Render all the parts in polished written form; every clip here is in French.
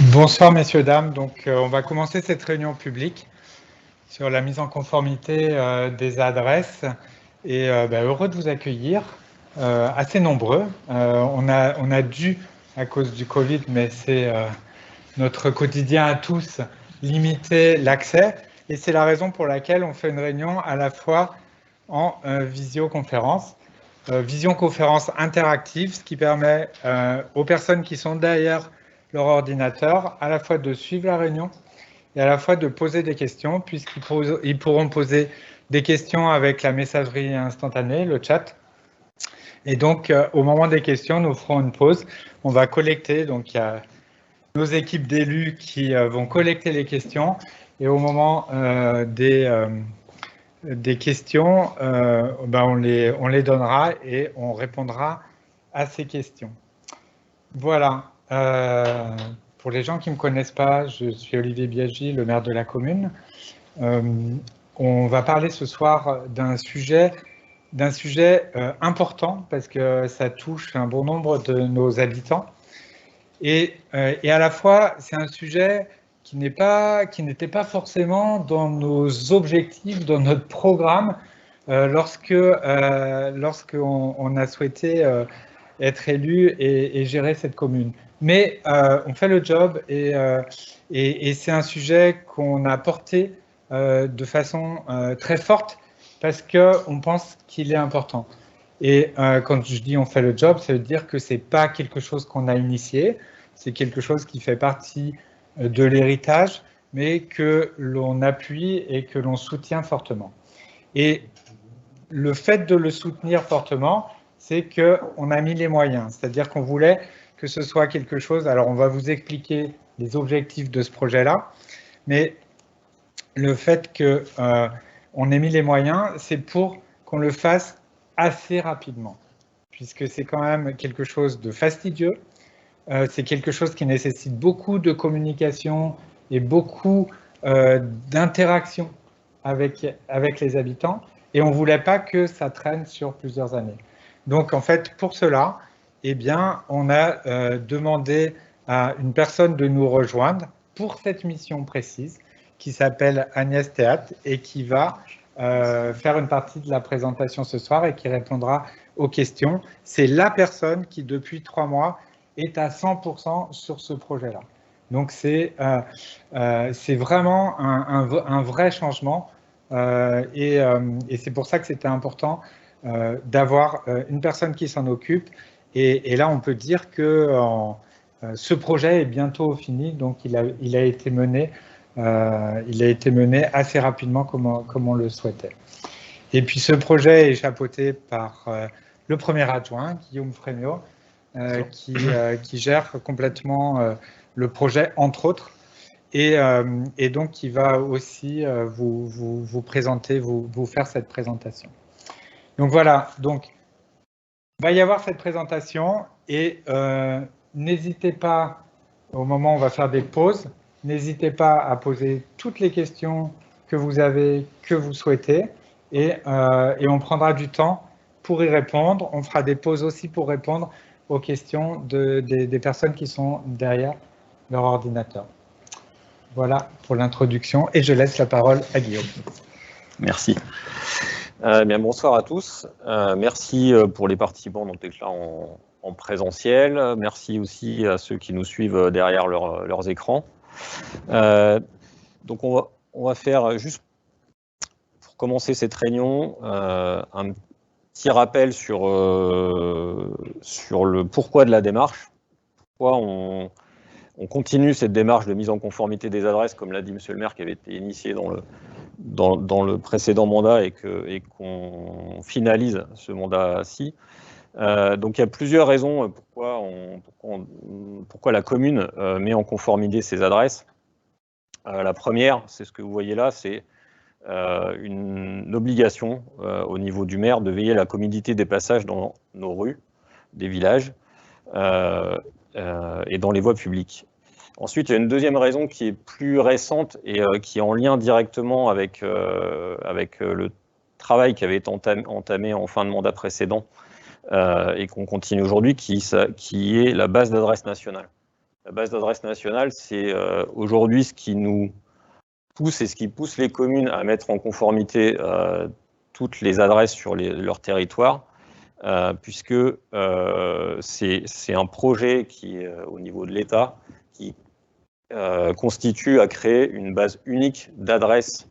Bonsoir messieurs, dames. Donc, on va commencer cette réunion publique sur la mise en conformité des adresses et heureux de vous accueillir, assez nombreux. On a dû, à cause du Covid, mais c'est notre quotidien à tous, limiter l'accès et c'est la raison pour laquelle on fait une réunion à la fois en visioconférence. Visioconférence interactive, ce qui permet aux personnes qui sont derrière leur ordinateur à la fois de suivre la réunion et à la fois de poser des questions, puisqu'ils pourront poser des questions avec la messagerie instantanée, le chat. Et donc, au moment des questions, nous ferons une pause. On va collecter, donc il y a nos équipes d'élus qui vont collecter les questions. Et au moment des questions, on les donnera et on répondra à ces questions. Voilà. Pour les gens qui ne me connaissent pas, je suis Olivier Biagi, le maire de la commune. On va parler ce soir d'un sujet important parce que ça touche un bon nombre de nos habitants. Et à la fois, c'est un sujet qui n'était pas forcément dans nos objectifs, dans notre programme, lorsqu'on a souhaité être élu et gérer cette commune. Mais on fait le job et c'est un sujet qu'on a porté de façon très forte parce qu'on pense qu'il est important. Et quand je dis on fait le job, ça veut dire que c'est pas quelque chose qu'on a initié, c'est quelque chose qui fait partie de l'héritage, mais que l'on appuie et que l'on soutient fortement. Et le fait de le soutenir fortement, c'est qu'on a mis les moyens, c'est-à-dire qu'on voulait que ce soit quelque chose. Alors, on va vous expliquer les objectifs de ce projet-là, mais le fait qu'on ait mis les moyens, c'est pour qu'on le fasse assez rapidement, puisque c'est quand même quelque chose de fastidieux, c'est quelque chose qui nécessite beaucoup de communication et beaucoup d'interaction avec les habitants, et on ne voulait pas que ça traîne sur plusieurs années. Donc en fait, pour cela, eh bien, on a demandé à une personne de nous rejoindre pour cette mission précise, qui s'appelle Agnès Théat et qui va faire une partie de la présentation ce soir et qui répondra aux questions. C'est la personne qui, depuis 3 mois, est à 100% sur ce projet-là. Donc c'est vraiment un vrai changement et c'est pour ça que c'était important d'avoir une personne qui s'en occupe. Et là, on peut dire que ce projet est bientôt fini, donc il a été mené assez rapidement comme on le souhaitait. Et puis ce projet est chapeauté par le premier adjoint, Guillaume Frémiot, qui gère complètement le projet, entre autres, et donc qui va aussi vous présenter, vous faire cette présentation. Donc voilà, donc il va y avoir cette présentation et n'hésitez pas, au moment où on va faire des pauses, n'hésitez pas à poser toutes les questions que vous avez, que vous souhaitez, et on prendra du temps pour y répondre. On fera des pauses aussi pour répondre aux questions des personnes qui sont derrière leur ordinateur. Voilà pour l'introduction et je laisse la parole à Guillaume. Merci. Bien, bonsoir à tous. Merci pour les participants donc là en présentiel. Merci aussi à ceux qui nous suivent derrière leurs écrans. Donc on va faire, juste pour commencer cette réunion, un petit rappel sur le pourquoi de la démarche. Pourquoi on continue cette démarche de mise en conformité des adresses, comme l'a dit Monsieur le maire, qui avait été initiée dans le précédent mandat et qu'on finalise ce mandat-ci. Donc il y a plusieurs raisons pourquoi la commune met en conformité ses adresses. La première, c'est ce que vous voyez là, c'est une obligation au niveau du maire de veiller à la commodité des passages dans nos rues, des villages et dans les voies publiques. Ensuite, il y a une deuxième raison qui est plus récente et qui est en lien directement avec le travail qui avait été entamé en fin de mandat précédent et qu'on continue aujourd'hui, qui est la base d'adresse nationale. La base d'adresse nationale, c'est aujourd'hui ce qui nous pousse et ce qui pousse les communes à mettre en conformité toutes les adresses sur leur territoire, puisque c'est un projet qui est au niveau de l'État, qui constitue à créer une base unique d'adresses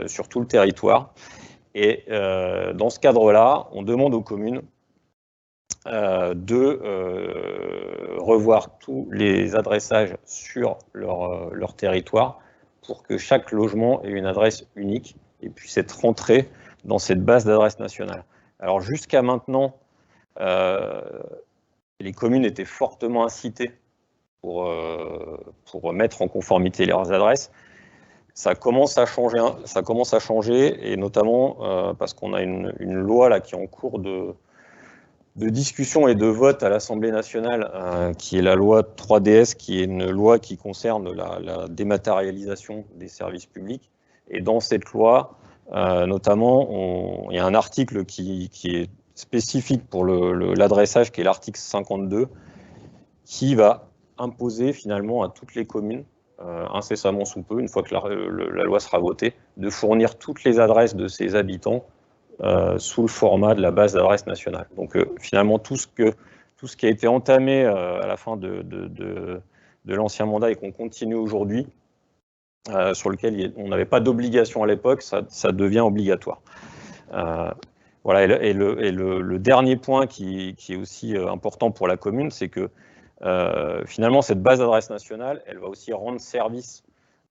sur tout le territoire. Et dans ce cadre-là, on demande aux communes de revoir tous les adressages sur leur territoire pour que chaque logement ait une adresse unique et puisse être rentré dans cette base d'adresse nationale. Alors jusqu'à maintenant, les communes étaient fortement incitées pour mettre en conformité leurs adresses. Ça commence à changer, et notamment parce qu'on a une loi là qui est en cours de discussion et de vote à l'Assemblée nationale, qui est la loi 3DS, qui est une loi qui concerne la dématérialisation des services publics. Et dans cette loi, notamment, il y a un article qui est spécifique pour l'adressage, qui est l'article 52, qui va imposer finalement à toutes les communes, incessamment sous peu, une fois que la loi sera votée, de fournir toutes les adresses de ses habitants sous le format de la base d'adresse nationale. Donc finalement, tout ce qui a été entamé à la fin de l'ancien mandat et qu'on continue aujourd'hui, sur lequel on n'avait pas d'obligation à l'époque, ça devient obligatoire. Voilà, et le dernier point qui est aussi important pour la commune, c'est que finalement, cette base d'adresse nationale, elle va aussi rendre service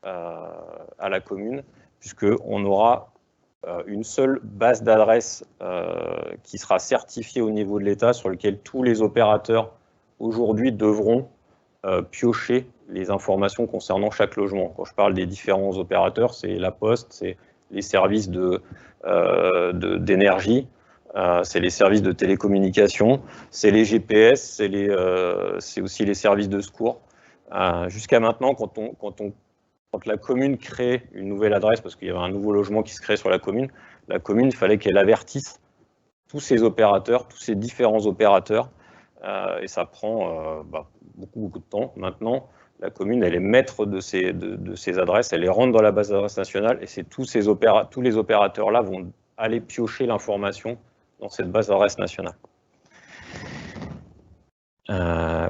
à la commune, puisqu'on aura une seule base d'adresse qui sera certifiée au niveau de l'État, sur lequel tous les opérateurs aujourd'hui devront piocher les informations concernant chaque logement. Quand je parle des différents opérateurs, c'est la Poste, c'est les services d'énergie, c'est les services de télécommunication, c'est les GPS, c'est aussi les services de secours. Jusqu'à maintenant, quand la commune crée une nouvelle adresse, parce qu'il y avait un nouveau logement qui se crée sur la commune, il fallait qu'elle avertisse tous ses opérateurs, tous ces différents opérateurs, et ça prend beaucoup de temps. Maintenant, la commune, elle est maître de ces adresses, elle les rentre dans la base d'adresse nationale, et c'est tous les opérateurs-là vont aller piocher l'information dans cette base d'adresse nationale.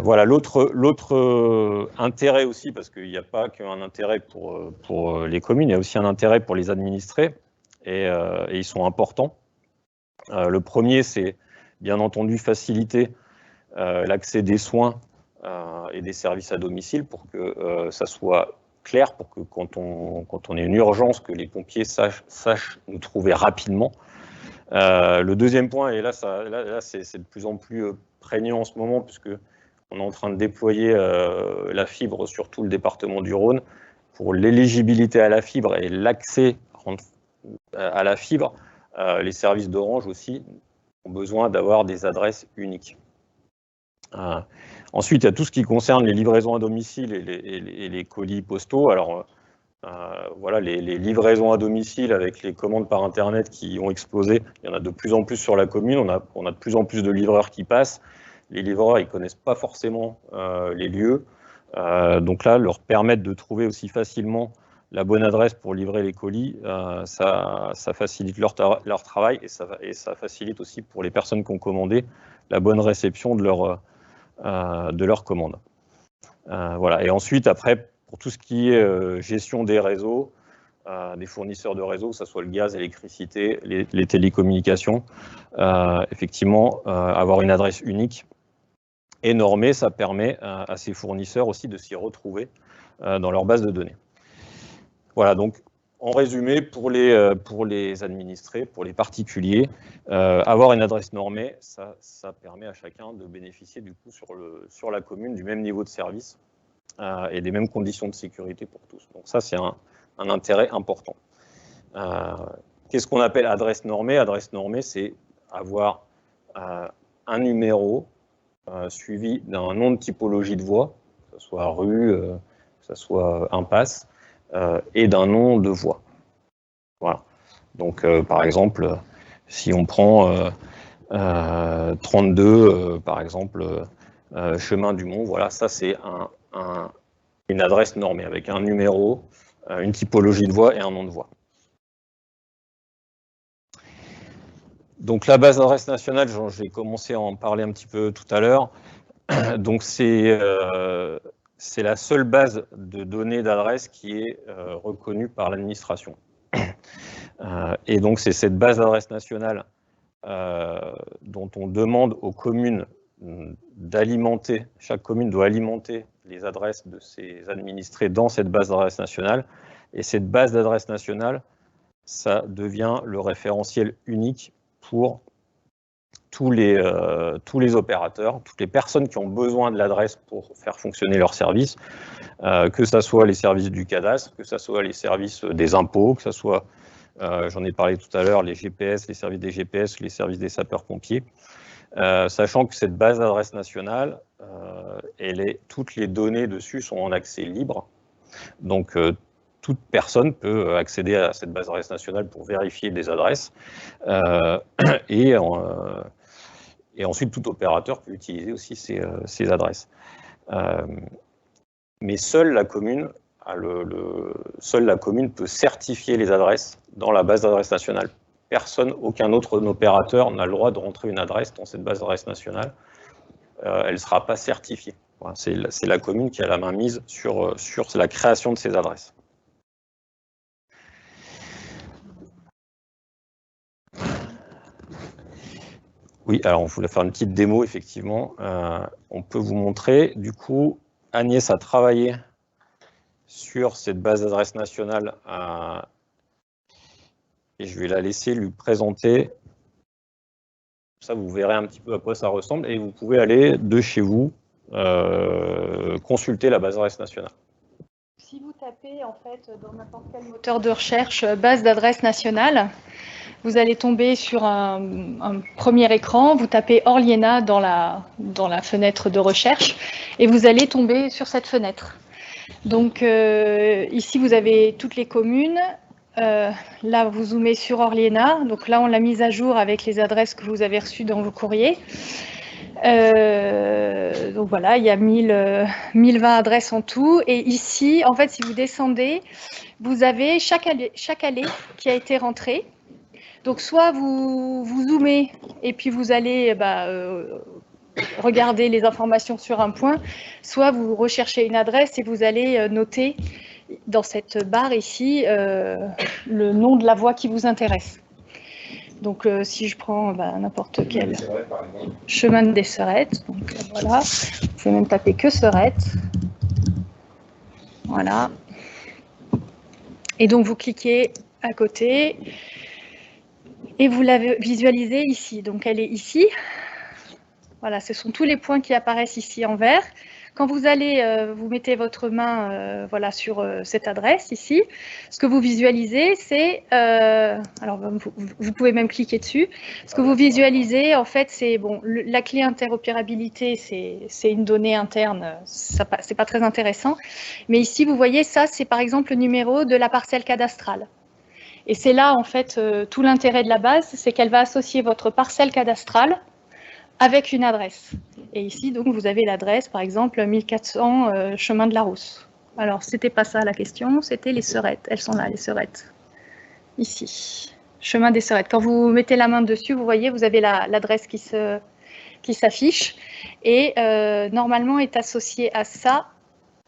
Voilà, l'autre intérêt aussi, parce qu'il n'y a pas qu'un intérêt pour les communes, il y a aussi un intérêt pour les administrés, et ils sont importants. Le premier, c'est bien entendu faciliter l'accès des soins et des services à domicile pour que ça soit clair, pour que quand on ait une urgence, que les pompiers sachent nous trouver rapidement. Le deuxième point, et là c'est de plus en plus prégnant en ce moment, puisque on est en train de déployer la fibre sur tout le département du Rhône. Pour l'éligibilité à la fibre et l'accès à la fibre, les services d'Orange aussi ont besoin d'avoir des adresses uniques. Ensuite, il y a tout ce qui concerne les livraisons à domicile et les colis postaux. Alors, voilà, les livraisons à domicile avec les commandes par Internet qui ont explosé, il y en a de plus en plus sur la commune, on a de plus en plus de livreurs qui passent. Les livreurs, ils ne connaissent pas forcément les lieux. Donc là, leur permettre de trouver aussi facilement la bonne adresse pour livrer les colis, ça facilite leur travail, et ça facilite aussi pour les personnes qui ont commandé la bonne réception de leur commande. Voilà. Et ensuite, après, pour tout ce qui est gestion des réseaux, des fournisseurs de réseaux, que ce soit le gaz, l'électricité, les télécommunications, effectivement, avoir une adresse unique et normée, ça permet à ces fournisseurs aussi de s'y retrouver dans leur base de données. Voilà, donc en résumé, pour les administrés, pour les particuliers, avoir une adresse normée, ça permet à chacun de bénéficier du coup sur la commune du même niveau de service et des mêmes conditions de sécurité pour tous. Donc ça, c'est un intérêt important. Qu'est-ce qu'on appelle adresse normée? Adresse normée, c'est avoir un numéro suivi d'un nom de typologie de voie, que ce soit rue, que ce soit impasse, et d'un nom de voie. Voilà. Donc, par exemple, si on prend 32, par exemple, chemin du Mont. Voilà, ça c'est une adresse normée avec un numéro, une typologie de voie et un nom de voie. Donc la base d'adresse nationale, j'ai commencé à en parler un petit peu tout à l'heure. Donc c'est la seule base de données d'adresse qui est reconnue par l'administration. Et donc c'est cette base d'adresse nationale dont on demande aux communes d'alimenter, chaque commune doit alimenter les adresses de ses administrés dans cette base d'adresse nationale. Et cette base d'adresse nationale, ça devient le référentiel unique pour tous les opérateurs, toutes les personnes qui ont besoin de l'adresse pour faire fonctionner leur service, que ce soit les services du cadastre, que ce soit les services des impôts, que ce soit, j'en ai parlé tout à l'heure, les GPS, les services des GPS, les services des sapeurs-pompiers, sachant que cette base d'adresse nationale, toutes les données dessus sont en accès libre. Donc, toute personne peut accéder à cette base d'adresse nationale pour vérifier des adresses. Et ensuite, tout opérateur peut utiliser aussi ces adresses. Mais seule la commune peut certifier les adresses dans la base d'adresse nationale. Aucun autre opérateur n'a le droit de rentrer une adresse dans cette base d'adresse nationale. Elle ne sera pas certifiée. Voilà, c'est la commune qui a la main mise sur la création de ces adresses. Oui, alors on voulait faire une petite démo, effectivement. On peut vous montrer. Du coup, Agnès a travaillé sur cette base d'adresse nationale et je vais la laisser lui présenter. Ça, vous verrez un petit peu à quoi ça ressemble et vous pouvez aller de chez vous consulter la base d'adresse nationale. Si vous tapez en fait dans n'importe quel moteur de recherche base d'adresse nationale, vous allez tomber sur un premier écran, vous tapez Orliena dans la fenêtre de recherche et vous allez tomber sur cette fenêtre. Donc ici vous avez toutes les communes, là vous zoomez sur Orliena, donc là on l'a mise à jour avec les adresses que vous avez reçues dans vos courriers. Donc voilà, il y a 1020 adresses en tout. Et ici, en fait, si vous descendez, vous avez chaque allée qui a été rentrée. Donc soit vous zoomez et puis vous allez regarder les informations sur un point, soit vous recherchez une adresse et vous allez noter dans cette barre ici le nom de la voie qui vous intéresse. Donc, si je prends n'importe quel chemin des Serettes, donc voilà, vous pouvez même taper que Serettes. Voilà. Et donc, vous cliquez à côté et vous la visualisez ici. Donc, elle est ici. Voilà, ce sont tous les points qui apparaissent ici en vert. Quand vous allez, vous mettez votre main voilà, sur cette adresse ici, ce que vous visualisez, c'est, alors vous pouvez même cliquer dessus, ce que vous visualisez, en fait, c'est, bon, la clé interopérabilité, c'est une donnée interne, c'est pas très intéressant, mais ici, vous voyez, ça, c'est par exemple le numéro de la parcelle cadastrale. Et c'est là, en fait, tout l'intérêt de la base, c'est qu'elle va associer votre parcelle cadastrale avec une adresse. Et ici, donc, vous avez l'adresse, par exemple, 1400 chemin de la Rousse. Alors, c'était pas ça la question, c'était les Serettes. Elles sont là, les Serettes. Ici, chemin des Serettes. Quand vous mettez la main dessus, vous voyez, vous avez l'adresse qui s'affiche. Et normalement, est associé à ça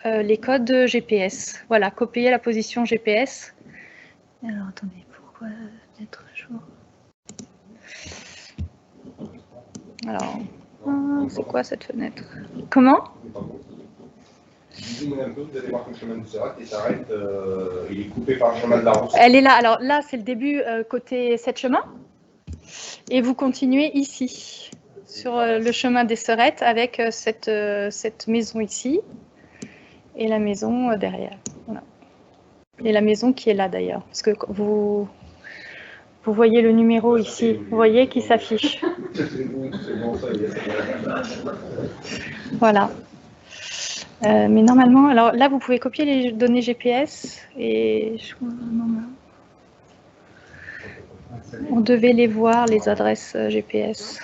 les codes GPS. Voilà, copier la position GPS. Alors, attendez, pourquoi mettre à jour ? Alors, c'est quoi cette fenêtre? Comment? Vous allez voir que le chemin de Serettes et s'arrête, il est coupé par le chemin de la Rousse. Elle est là. Alors là, c'est le début côté 7 chemins. Et vous continuez ici, sur le chemin des Serettes, avec cette maison ici et la maison derrière. Voilà. Et la maison qui est là d'ailleurs. Parce que vous voyez le numéro ici, vous voyez qui s'affiche. Voilà. Mais normalement, alors là, vous pouvez copier les données GPS et on devait les voir, les adresses GPS.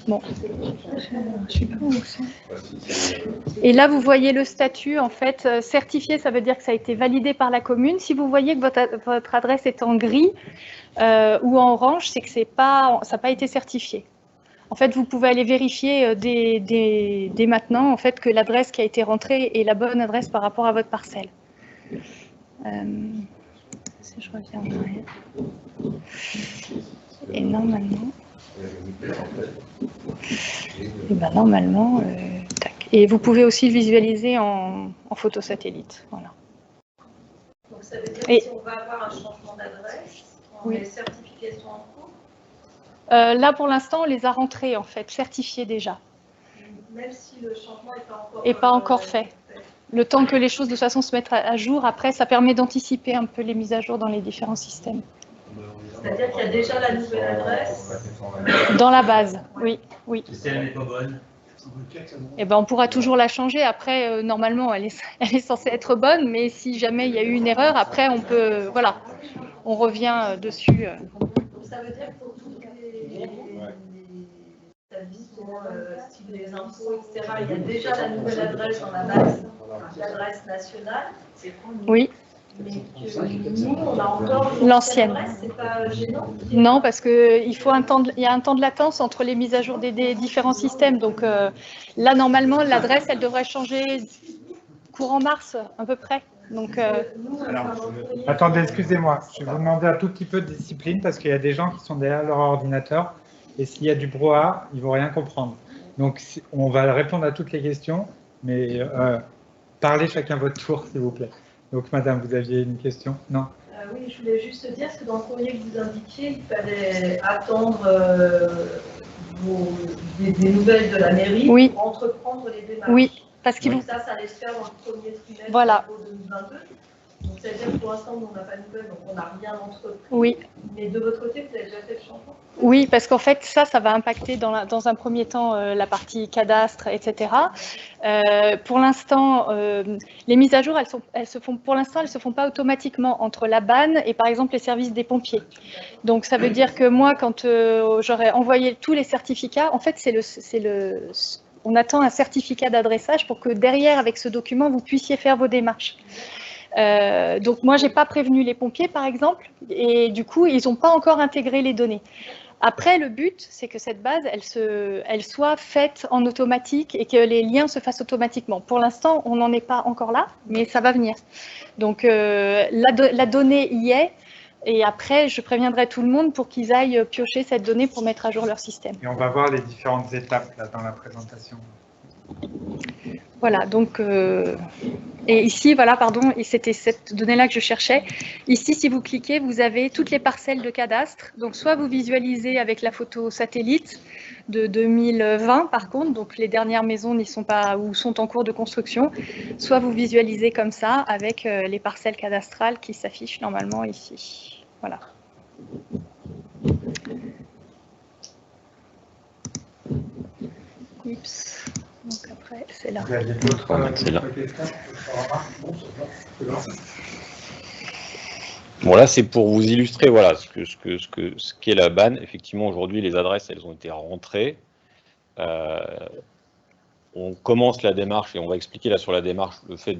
Bon, je sais pas où c'est. Et là, vous voyez le statut, en fait, certifié, ça veut dire que ça a été validé par la commune. Si vous voyez que votre adresse est en gris ou en orange, c'est que ça n'a pas été certifié. En fait, vous pouvez aller vérifier dès maintenant, en fait, que l'adresse qui a été rentrée est la bonne adresse par rapport à votre parcelle. Si je reviens en arrière. Et normalement... Et ben normalement, tac. Et vous pouvez aussi le visualiser en photo satellite. Voilà. Donc ça veut dire que si on va avoir un changement d'adresse, les certifications en cours. Là pour l'instant, on les a rentrées en fait, certifiées déjà. Même si le changement n'est pas encore fait. Le temps que les choses de toute façon se mettent à jour, après ça permet d'anticiper un peu les mises à jour dans les différents systèmes. C'est-à-dire qu'il y a déjà la nouvelle adresse dans la base, oui. Et si elle n'est pas bonne? Eh ben, on pourra toujours la changer. Après, normalement, elle est censée être bonne, mais si jamais il y a eu une erreur, après, on peut, voilà, on revient dessus. Ça veut dire que pour tous les établissements, style des impôts, etc., il y a déjà la nouvelle adresse dans la base, l'adresse nationale. Oui. Mais que nous, on a encore l'ancienne. C'est pas gênant? Non, parce qu'il y a un temps de latence entre les mises à jour des différents systèmes. Donc là, normalement, l'adresse, elle devrait changer courant mars, à peu près. Donc, Alors, attendez, excusez-moi, je vais vous demander un tout petit peu de discipline parce qu'il y a des gens qui sont derrière leur ordinateur et s'il y a du brouhaha, ils ne vont rien comprendre. Donc, on va répondre à toutes les questions, mais parlez chacun votre tour, s'il vous plaît. Donc, madame, vous aviez une question? Non? Oui, je voulais juste dire que dans le courrier que vous indiquiez, il fallait attendre des nouvelles de la mairie pour entreprendre les démarches. Oui, parce qu'il ça allait se faire dans le premier trimestre 2022. Donc, c'est-à-dire que pour l'instant, on n'a pas de nouvelles, donc on n'a rien entrepris. Oui. Mais de votre côté, vous avez déjà fait le changement? Oui, parce qu'en fait, ça va impacter dans un premier temps la partie cadastre, etc. Pour l'instant, les mises à jour, elles se font pas automatiquement entre la BAN et par exemple les services des pompiers. Donc ça veut dire que moi, quand j'aurais envoyé tous les certificats, en fait, on attend un certificat d'adressage pour que derrière, avec ce document, vous puissiez faire vos démarches. Donc moi, j'ai pas prévenu les pompiers, par exemple, et du coup, ils n'ont pas encore intégré les données. Après, le but, c'est que cette base, elle soit faite en automatique et que les liens se fassent automatiquement. Pour l'instant, on n'en est pas encore là, mais ça va venir. Donc, la donnée y est. Et après, je préviendrai tout le monde pour qu'ils aillent piocher cette donnée pour mettre à jour leur système. Et on va voir les différentes étapes là, dans la présentation. Voilà, donc, et ici, voilà, pardon, et c'était cette donnée-là que je cherchais. Ici, si vous cliquez, vous avez toutes les parcelles de cadastre. Donc, soit vous visualisez avec la photo satellite de 2020, par contre, donc les dernières maisons n'y sont pas ou sont en cours de construction, soit vous visualisez comme ça avec les parcelles cadastrales qui s'affichent normalement ici. Voilà. Oups. Donc après, c'est là. Bon, là, c'est pour vous illustrer voilà, ce qu'est la BAN. Effectivement, aujourd'hui, les adresses, elles ont été rentrées. On commence la démarche et on va expliquer là sur la démarche le fait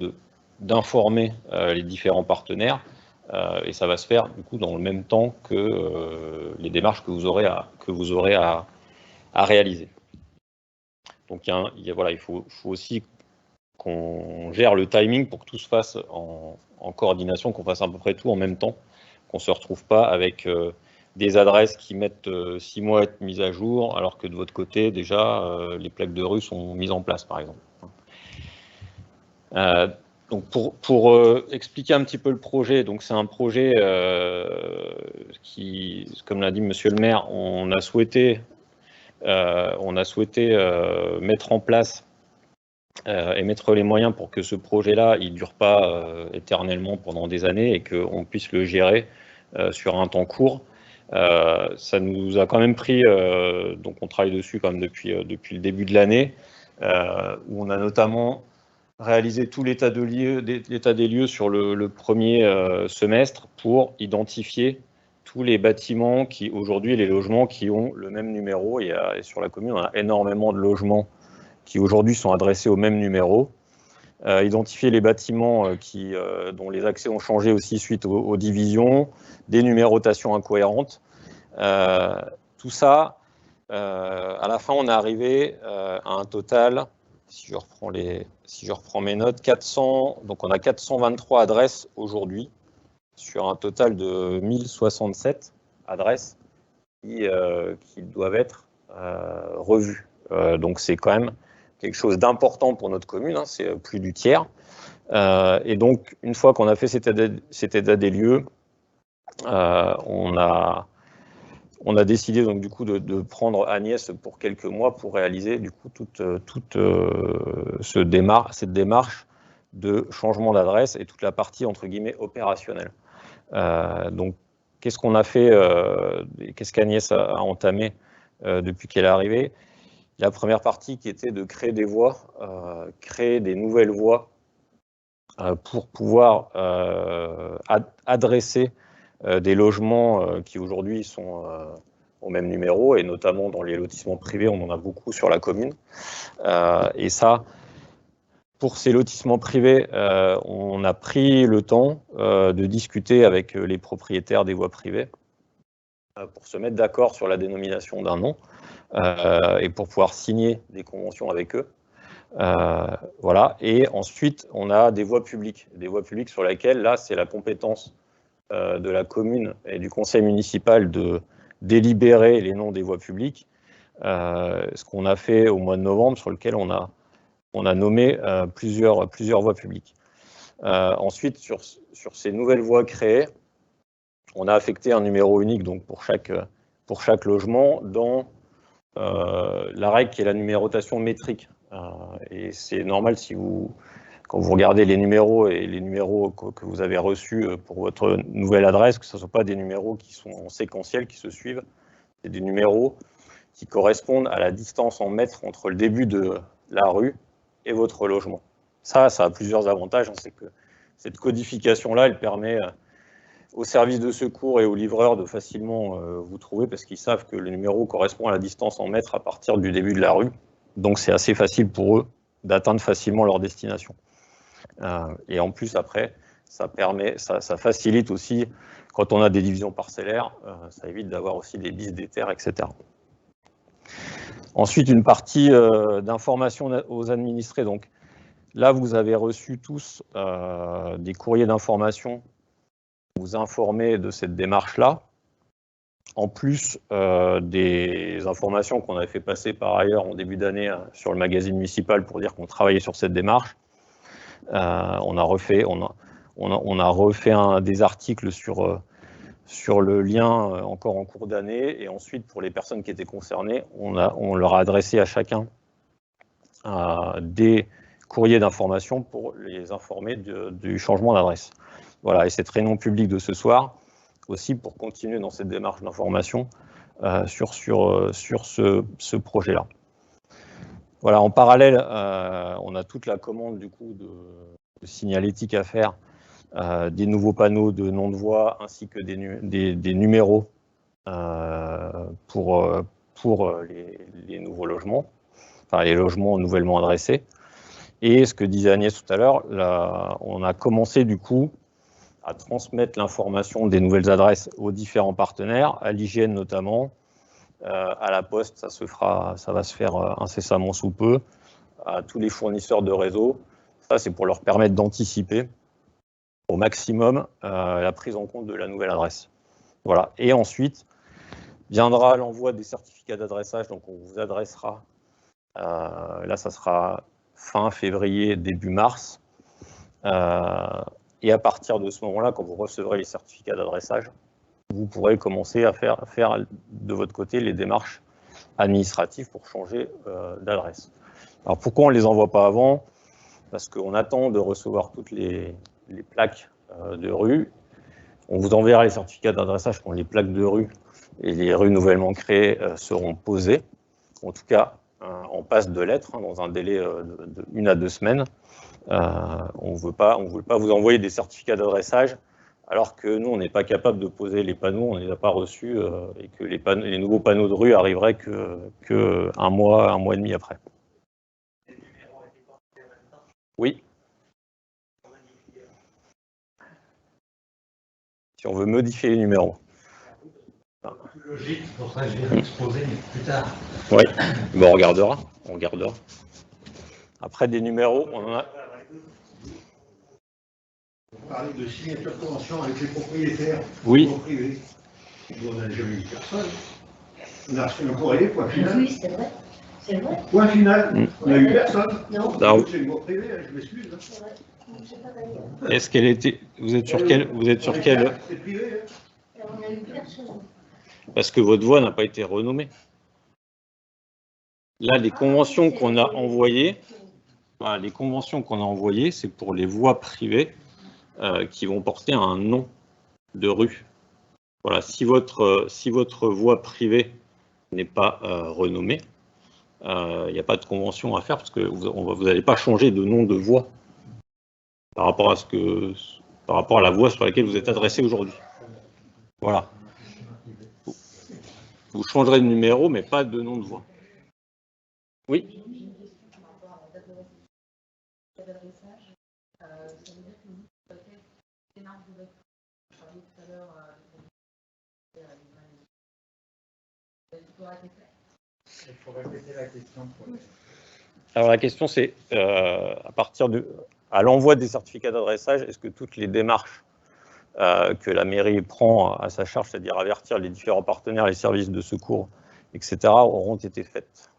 d'informer les différents partenaires. Et ça va se faire du coup dans le même temps que les démarches que vous aurez à réaliser. Donc il faut aussi qu'on gère le timing pour que tout se fasse en coordination, qu'on fasse à peu près tout en même temps, qu'on ne se retrouve pas avec des adresses qui mettent 6 mois à être mises à jour, alors que de votre côté, déjà, les plaques de rue sont mises en place, par exemple. Donc pour expliquer un petit peu le projet, donc c'est un projet qui, comme l'a dit Monsieur le maire, on a souhaité mettre en place et mettre les moyens pour que ce projet-là, il ne dure pas éternellement pendant des années et qu'on puisse le gérer sur un temps court. Ça nous a quand même pris, donc on travaille dessus quand même depuis le début de l'année, où on a notamment réalisé tout l'état des lieux sur le premier semestre pour identifier tous les bâtiments qui, aujourd'hui, les logements qui ont le même numéro. Et sur la commune, on a énormément de logements qui, aujourd'hui, sont adressés au même numéro. Identifier les bâtiments dont les accès ont changé aussi suite aux divisions, des numérotations incohérentes. Tout ça, à la fin, on est arrivé à un total, si je reprends mes notes, 400, donc on a 423 adresses aujourd'hui, sur un total de 1067 adresses qui doivent être revues. Donc c'est quand même quelque chose d'important pour notre commune, hein, c'est plus du tiers. Et donc, une fois qu'on a fait cet état des lieux, on a décidé donc du coup de prendre Agnès pour quelques mois pour réaliser du coup toute cette démarche de changement d'adresse et toute la partie entre guillemets opérationnelle. Donc, qu'est-ce qu'on a fait, qu'est-ce qu'Agnès a entamé depuis qu'elle est arrivée? La première partie qui était de créer des voies, créer des nouvelles voies pour pouvoir adresser des logements qui aujourd'hui sont au même numéro, et notamment dans les lotissements privés, on en a beaucoup sur la commune. Et ça, pour ces lotissements privés, on a pris le temps de discuter avec les propriétaires des voies privées pour se mettre d'accord sur la dénomination d'un nom et pour pouvoir signer des conventions avec eux. Voilà. Et ensuite, on a des voies publiques sur lesquelles, là, c'est la compétence de la commune et du conseil municipal de délibérer les noms des voies publiques, ce qu'on a fait au mois de novembre, sur lequel on a nommé plusieurs voies publiques. Ensuite, sur ces nouvelles voies créées, on a affecté un numéro unique donc pour chaque logement dans la règle qui est la numérotation métrique. Et c'est normal quand vous regardez les numéros et les numéros que vous avez reçus pour votre nouvelle adresse, que ce ne soient pas des numéros qui sont séquentiels, qui se suivent, c'est des numéros qui correspondent à la distance en mètres entre le début de la rue et votre logement. Ça a plusieurs avantages. C'est que cette codification-là, elle permet aux services de secours et aux livreurs de facilement vous trouver, parce qu'ils savent que le numéro correspond à la distance en mètres à partir du début de la rue. Donc c'est assez facile pour eux d'atteindre facilement leur destination. Et en plus, après, ça facilite aussi, quand on a des divisions parcellaires, ça évite d'avoir aussi des bises des terres, etc. Ensuite, une partie d'information aux administrés. Donc là, vous avez reçu tous des courriers d'information pour vous informer de cette démarche-là, en plus des informations qu'on avait fait passer par ailleurs en début d'année sur le magazine municipal pour dire qu'on travaillait sur cette démarche. On a refait des articles sur le lien encore en cours d'année, et ensuite pour les personnes qui étaient concernées, on leur a adressé à chacun des courriers d'information pour les informer du changement d'adresse. Voilà, et cette réunion publique de ce soir aussi pour continuer dans cette démarche d'information sur ce projet-là. Voilà, en parallèle, on a toute la commande du coup de signalétique à faire, des nouveaux panneaux de nom de voie ainsi que des numéros pour les nouveaux logements, enfin les logements nouvellement adressés. Et ce que disait Agnès tout à l'heure, on a commencé du coup à transmettre l'information des nouvelles adresses aux différents partenaires, à l'hygiène notamment, à la poste, ça va se faire incessamment sous peu, à tous les fournisseurs de réseau. Ça, c'est pour leur permettre d'anticiper au maximum la prise en compte de la nouvelle adresse. Voilà. Et ensuite, viendra l'envoi des certificats d'adressage. Donc, on vous adressera, là, ça sera fin février, début mars. Et à partir de ce moment-là, quand vous recevrez les certificats d'adressage, vous pourrez commencer à faire de votre côté les démarches administratives pour changer d'adresse. Alors pourquoi on ne les envoie pas avant? Parce qu'on attend de recevoir toutes les plaques de rue. On vous enverra les certificats d'adressage quand les plaques de rue et les rues nouvellement créées seront posées. En tout cas, en passe de lettres, dans un délai de 1 à 2 semaines. On ne veut pas vous envoyer des certificats d'adressage alors que nous, on n'est pas capable de poser les panneaux, on ne les a pas reçus, et que les nouveaux panneaux de rue arriveraient que un mois et demi après. Oui. Si on veut modifier les numéros. Logique, pour ça que je vais l'exposer plus tard. Oui, bon, on regardera. Après des numéros, on en a. On parlait de signature de convention avec les propriétaires. Oui. Privés. On n'a jamais eu personne. On a reçu un courrier, point final. Oui, c'est vrai. C'est vrai. Point final. On n'a eu personne. Non. C'est le mot privé, je m'excuse. C'est vrai. Est-ce qu'elle était. Vous êtes sur quel. C'est privé. On n'a eu personne. Parce que votre voie n'a pas été renommée. Là, les conventions qu'on a envoyées, c'est pour les voies privées qui vont porter un nom de rue. Voilà, si votre voie privée n'est pas renommée, il n'y a pas de convention à faire parce que vous n'allez pas changer de nom de voie par rapport à la voie sur laquelle vous êtes adressé aujourd'hui. Voilà. Vous changerez de numéro, mais pas de nom de voie. Oui. Il faut répéter la question. Alors la question c'est, à l'envoi des certificats d'adressage, est-ce que toutes les démarches que la mairie prend à sa charge, c'est-à-dire avertir les différents partenaires, les services de secours, etc., auront été faites?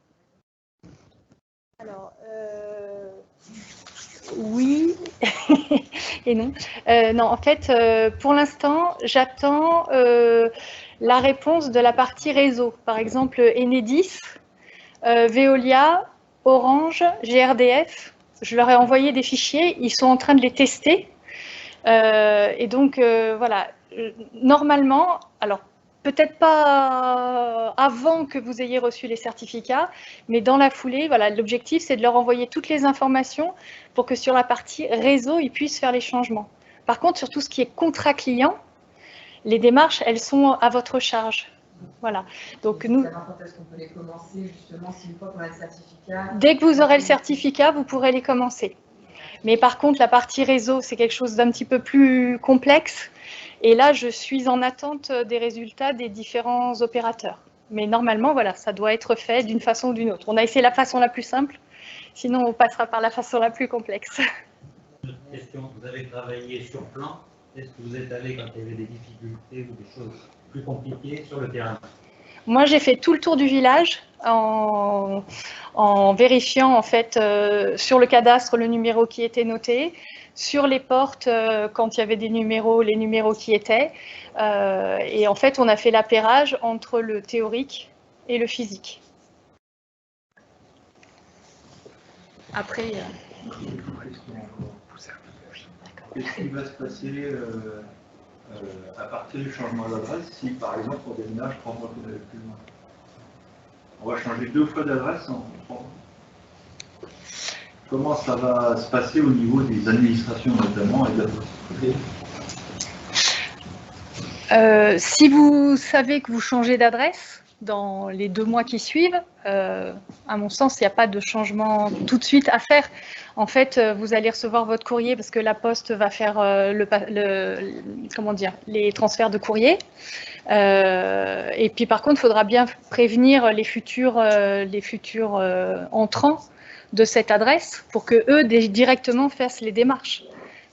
Alors, oui et non. Non, en fait, pour l'instant, j'attends la réponse de la partie réseau. Par exemple, Enedis, Veolia, Orange, GRDF. Je leur ai envoyé des fichiers, ils sont en train de les tester. Et donc, voilà, normalement, alors peut-être pas avant que vous ayez reçu les certificats, mais dans la foulée, voilà, l'objectif, c'est de leur envoyer toutes les informations pour que sur la partie réseau, ils puissent faire les changements. Par contre, sur tout ce qui est contrat client, les démarches, elles sont à votre charge. Voilà. Donc nous. Quand est-ce qu'on peut les commencer justement si une fois qu'on a le certificat? Dès que vous aurez le certificat, vous pourrez les commencer. Mais par contre, la partie réseau, c'est quelque chose d'un petit peu plus complexe. Et là, je suis en attente des résultats des différents opérateurs. Mais normalement, voilà, ça doit être fait d'une façon ou d'une autre. On a essayé la façon la plus simple, sinon on passera par la façon la plus complexe. Une autre question, vous avez travaillé sur plan. Est-ce que vous êtes allé quand il y avait des difficultés ou des choses plus compliquées sur le terrain? Moi, j'ai fait tout le tour du village en vérifiant en fait sur le cadastre le numéro qui était noté, sur les portes quand il y avait des numéros, les numéros qui étaient. Et en fait, on a fait l'appairage entre le théorique et le physique. Après. Qu'est-ce qui va se passer à partir du changement d'adresse si, par exemple, on déménage 3 mois qu'on allait plus loin? On va changer 2 fois d'adresse en 3 mois. Comment ça va se passer au niveau des administrations notamment et de la possibilité? Si vous savez que vous changez d'adresse dans les 2 mois qui suivent, à mon sens, il n'y a pas de changement tout de suite à faire. En fait, vous allez recevoir votre courrier parce que la Poste va faire les transferts de courrier. Et puis, par contre, il faudra bien prévenir les futurs entrants de cette adresse pour que eux directement fassent les démarches.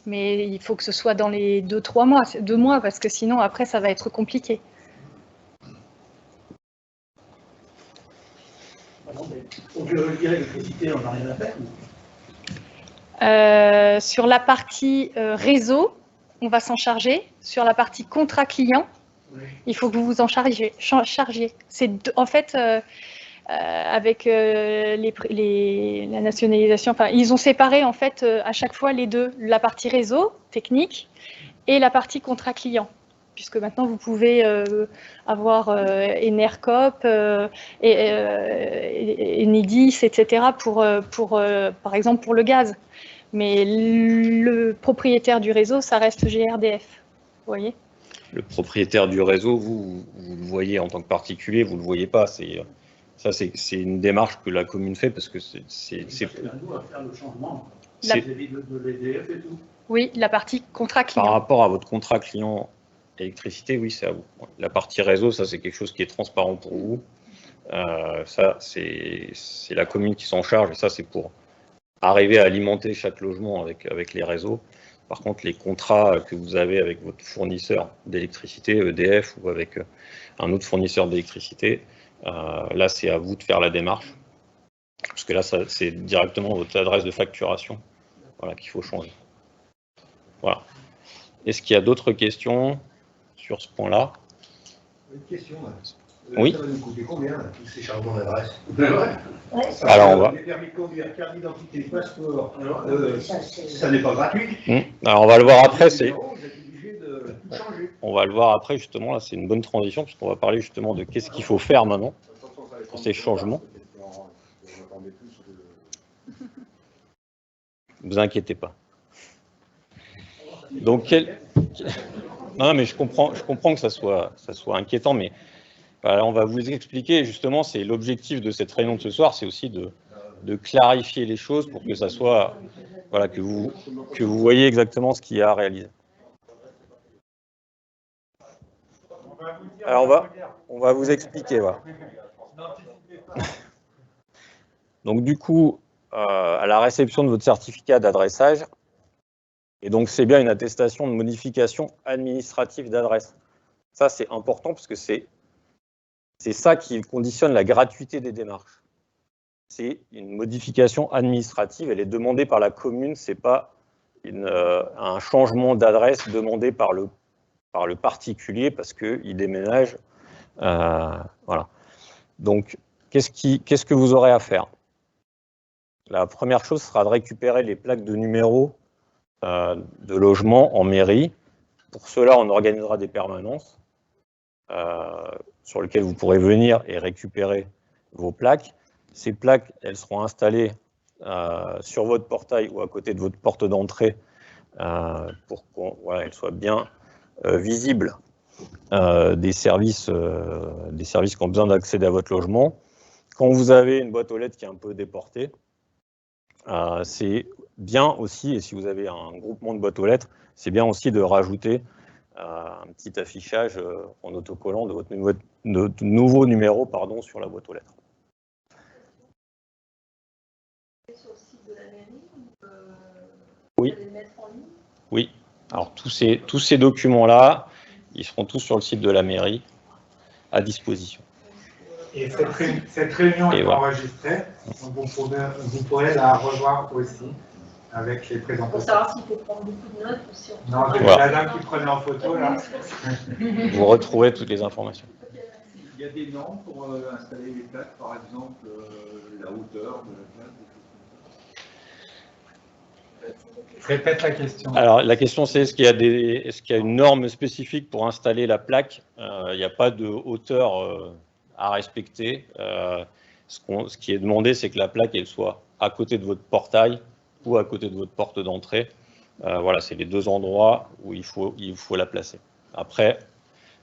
Mais il faut que ce soit dans les 2-3 mois, 2 mois, parce que sinon, après, ça va être compliqué. Donc, l'électricité, on n'a rien à faire. Sur la partie réseau, on va s'en charger. Sur la partie contrat client, il faut que vous vous en chargiez. En fait, avec la nationalisation, enfin, ils ont séparé en fait à chaque fois les deux, la partie réseau technique et la partie contrat client. Puisque maintenant vous pouvez avoir Enercop, Enedis, etc. par exemple pour le gaz. Mais le propriétaire du réseau, ça reste GRDF. voyez? Le propriétaire du réseau, vous le voyez en tant que particulier, vous ne le voyez pas. Ça, c'est une démarche que la commune fait parce que c'est à nous à faire le changement. La- Vis-à-vis de l'EDF et tout. Oui, la partie contrat par client. rapport à votre contrat client électricité, oui, c'est à vous. La partie réseau, ça, c'est quelque chose qui est transparent pour vous. Ça, c'est la commune qui s'en charge et ça, c'est pour arriver à alimenter chaque logement avec les réseaux. Par contre, les contrats que vous avez avec votre fournisseur d'électricité, EDF, ou avec un autre fournisseur d'électricité, là, c'est à vous de faire la démarche. Parce que là, c'est directement votre adresse de facturation, voilà, qu'il faut changer. Voilà. Est-ce qu'il y a d'autres questions sur ce point-là? Une question. Oui. Ça va nous coûter combien, là, tous ces changements d'adresse? Alors, on va. Les permis de conduire, carte d'identité, passeport, ça n'est pas gratuit. Alors, on va le voir après. Vous êtes obligé de tout changer. On va le voir après, justement. Là, c'est une bonne transition, puisqu'on va parler justement de qu'est-ce qu'il faut faire maintenant pour ces changements. Ne vous inquiétez pas. Donc, non, mais je comprends que ça soit inquiétant, mais voilà, on va vous expliquer, justement, c'est l'objectif de cette réunion de ce soir, c'est aussi de clarifier les choses pour que ça soit, voilà, que vous voyez exactement ce qu'il y a à réaliser. Alors, on va vous expliquer, voilà. Donc, du coup, à la réception de votre certificat d'adressage, et donc c'est bien une attestation de modification administrative d'adresse. Ça, c'est important parce que c'est ça qui conditionne la gratuité des démarches. C'est une modification administrative, elle est demandée par la commune, ce n'est pas un changement d'adresse demandé par le particulier parce qu'il déménage. Voilà. Donc, qu'est-ce que vous aurez à faire? La première chose sera de récupérer les plaques de numéro de logement en mairie. Pour cela, on organisera des permanences sur lesquelles vous pourrez venir et récupérer vos plaques. Ces plaques, elles seront installées sur votre portail ou à côté de votre porte d'entrée pour qu'elles soient bien visibles des services qui ont besoin d'accéder à votre logement. Quand vous avez une boîte aux lettres qui est un peu déportée, c'est bien aussi, et si vous avez un groupement de boîtes aux lettres, c'est bien aussi de rajouter un petit affichage en autocollant de votre nouveau numéro sur la boîte aux lettres. Sur le site de la mairie, Oui. vous allez le mettre en ligne? Oui. Alors tous ces documents-là, ils seront tous sur le site de la mairie à disposition. Et cette réunion est enregistrée, donc vous pourrez la revoir aussi avec les Pour présentations. savoir s'il faut prendre beaucoup de notes ou si on... Non, j'ai vu la dame qui prenait en photo là. Vous retrouvez toutes les informations. Il y a des normes pour installer les plaques, par exemple la hauteur de la plaque, des choses comme ça. Répète la question. Alors la question c'est est-ce qu'il y a une norme spécifique pour installer la plaque? Il n'y a pas de hauteur à respecter. Ce qui est demandé, c'est que la plaque elle soit à côté de votre portail ou à côté de votre porte d'entrée. Voilà, c'est les deux endroits où il faut la placer. Après,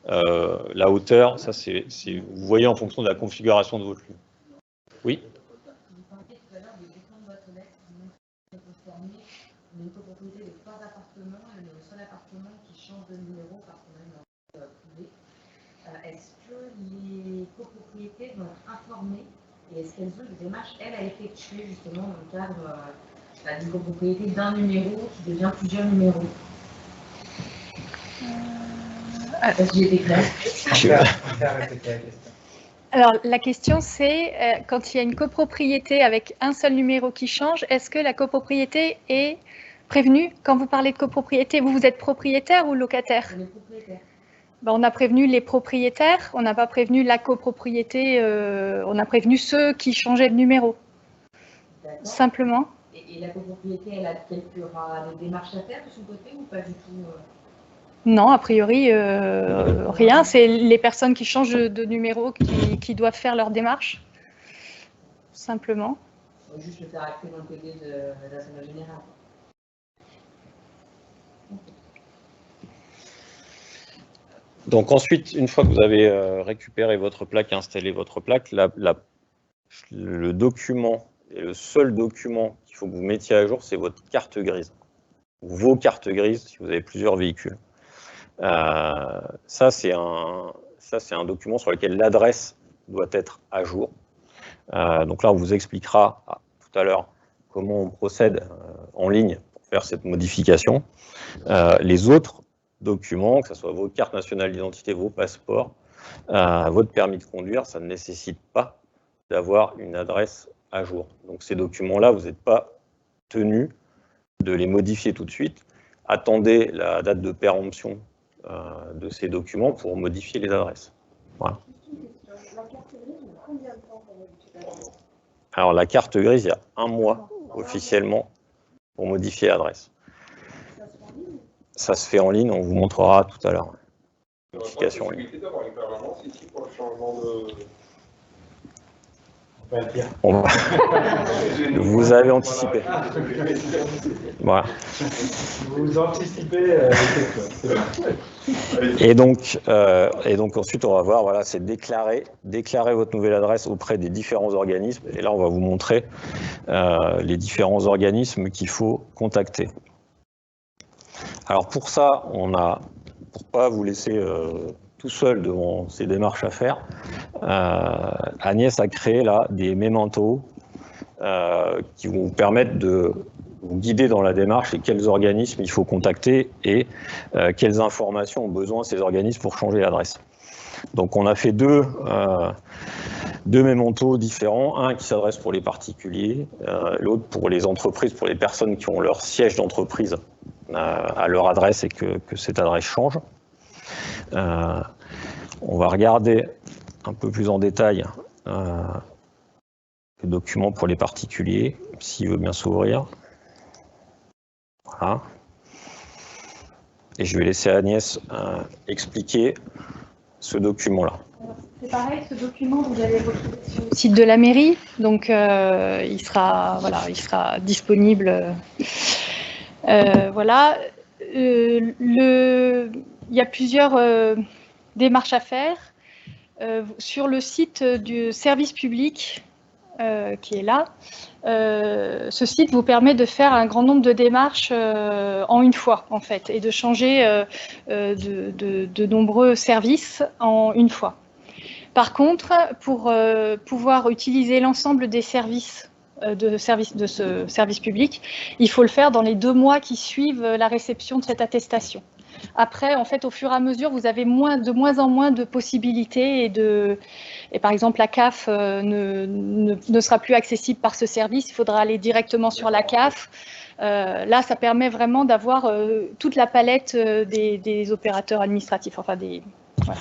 la hauteur, ça vous voyez en fonction de la configuration de votre lieu. Oui. Vous parliez tout à l'heure des dépôts de boîtes aux lettres qui sont concernés. On a une copropriété de 3 appartements et on est le seul appartement qui change de numéro parce qu'on a une enquête privée. Est-ce que les copropriétés vont être informées et est-ce qu'elles ont des démarches, elles, à effectuer justement dans le cadre d'une copropriété d'un numéro qui devient plusieurs numéros? Est-ce que j'ai été claire? Alors, la question, c'est quand il y a une copropriété avec un seul numéro qui change, est-ce que la copropriété est prévenue? Quand vous parlez de copropriété, vous êtes propriétaire ou locataire? On est propriétaire. Ben, on a prévenu les propriétaires, on n'a pas prévenu la copropriété, on a prévenu ceux qui changeaient de numéro. Simplement. Et la copropriété, elle aura des démarches à faire de son côté ou pas du tout? Non, a priori, rien. C'est les personnes qui changent de numéro qui doivent faire leur démarche, simplement. On va juste le faire acter dans le côté de l'Assemblée générale. Donc ensuite, une fois que vous avez récupéré votre plaque et installé votre plaque, le document, et le seul document qu'il faut que vous mettiez à jour, c'est votre carte grise. Vos cartes grises, si vous avez plusieurs véhicules. Ça, c'est un document sur lequel l'adresse doit être à jour. Donc là, on vous expliquera tout à l'heure comment on procède en ligne pour faire cette modification. Les autres documents, que ce soit vos cartes nationales d'identité, vos passeports, votre permis de conduire, ça ne nécessite pas d'avoir une adresse à jour. Donc ces documents-là, vous n'êtes pas tenu de les modifier tout de suite. Attendez la date de péremption de ces documents pour modifier les adresses. Voilà. Alors la carte grise, il y a 1 mois officiellement pour modifier l'adresse. Ça se fait en ligne, on vous montrera tout à l'heure. Modification en ligne. Vous avez anticipé. Voilà. Vous anticipez Et donc ensuite, on va voir, voilà, c'est déclarer votre nouvelle adresse auprès des différents organismes. Et là, on va vous montrer les différents organismes qu'il faut contacter. Alors pour ça, pour pas vous laisser tout seul devant ces démarches à faire, Agnès a créé là des mémentos qui vont vous permettre de vous guider dans la démarche et quels organismes il faut contacter et quelles informations ont besoin ces organismes pour changer l'adresse. Donc on a fait deux mémentos différents, un qui s'adresse pour les particuliers, l'autre pour les entreprises, pour les personnes qui ont leur siège d'entreprise à leur adresse et que cette adresse change. On va regarder un peu plus en détail le document pour les particuliers, s'il veut bien s'ouvrir. Voilà. Et je vais laisser Agnès expliquer ce document-là. C'est pareil, ce document, vous allez le retrouver sur le site de la mairie, donc il sera disponible. Voilà. Il y a plusieurs démarches à faire. Sur le site du service public qui est là, ce site vous permet de faire un grand nombre de démarches en une fois, en fait, et de changer de nombreux services en une fois. Par contre, pour pouvoir utiliser l'ensemble des services de ce service public, il faut le faire dans les 2 mois qui suivent la réception de cette attestation. Après, en fait, au fur et à mesure, vous avez de moins en moins de possibilités et par exemple, la CAF ne sera plus accessible par ce service. Il faudra aller directement sur la CAF. Là, ça permet vraiment d'avoir toute la palette des opérateurs administratifs. Enfin, voilà.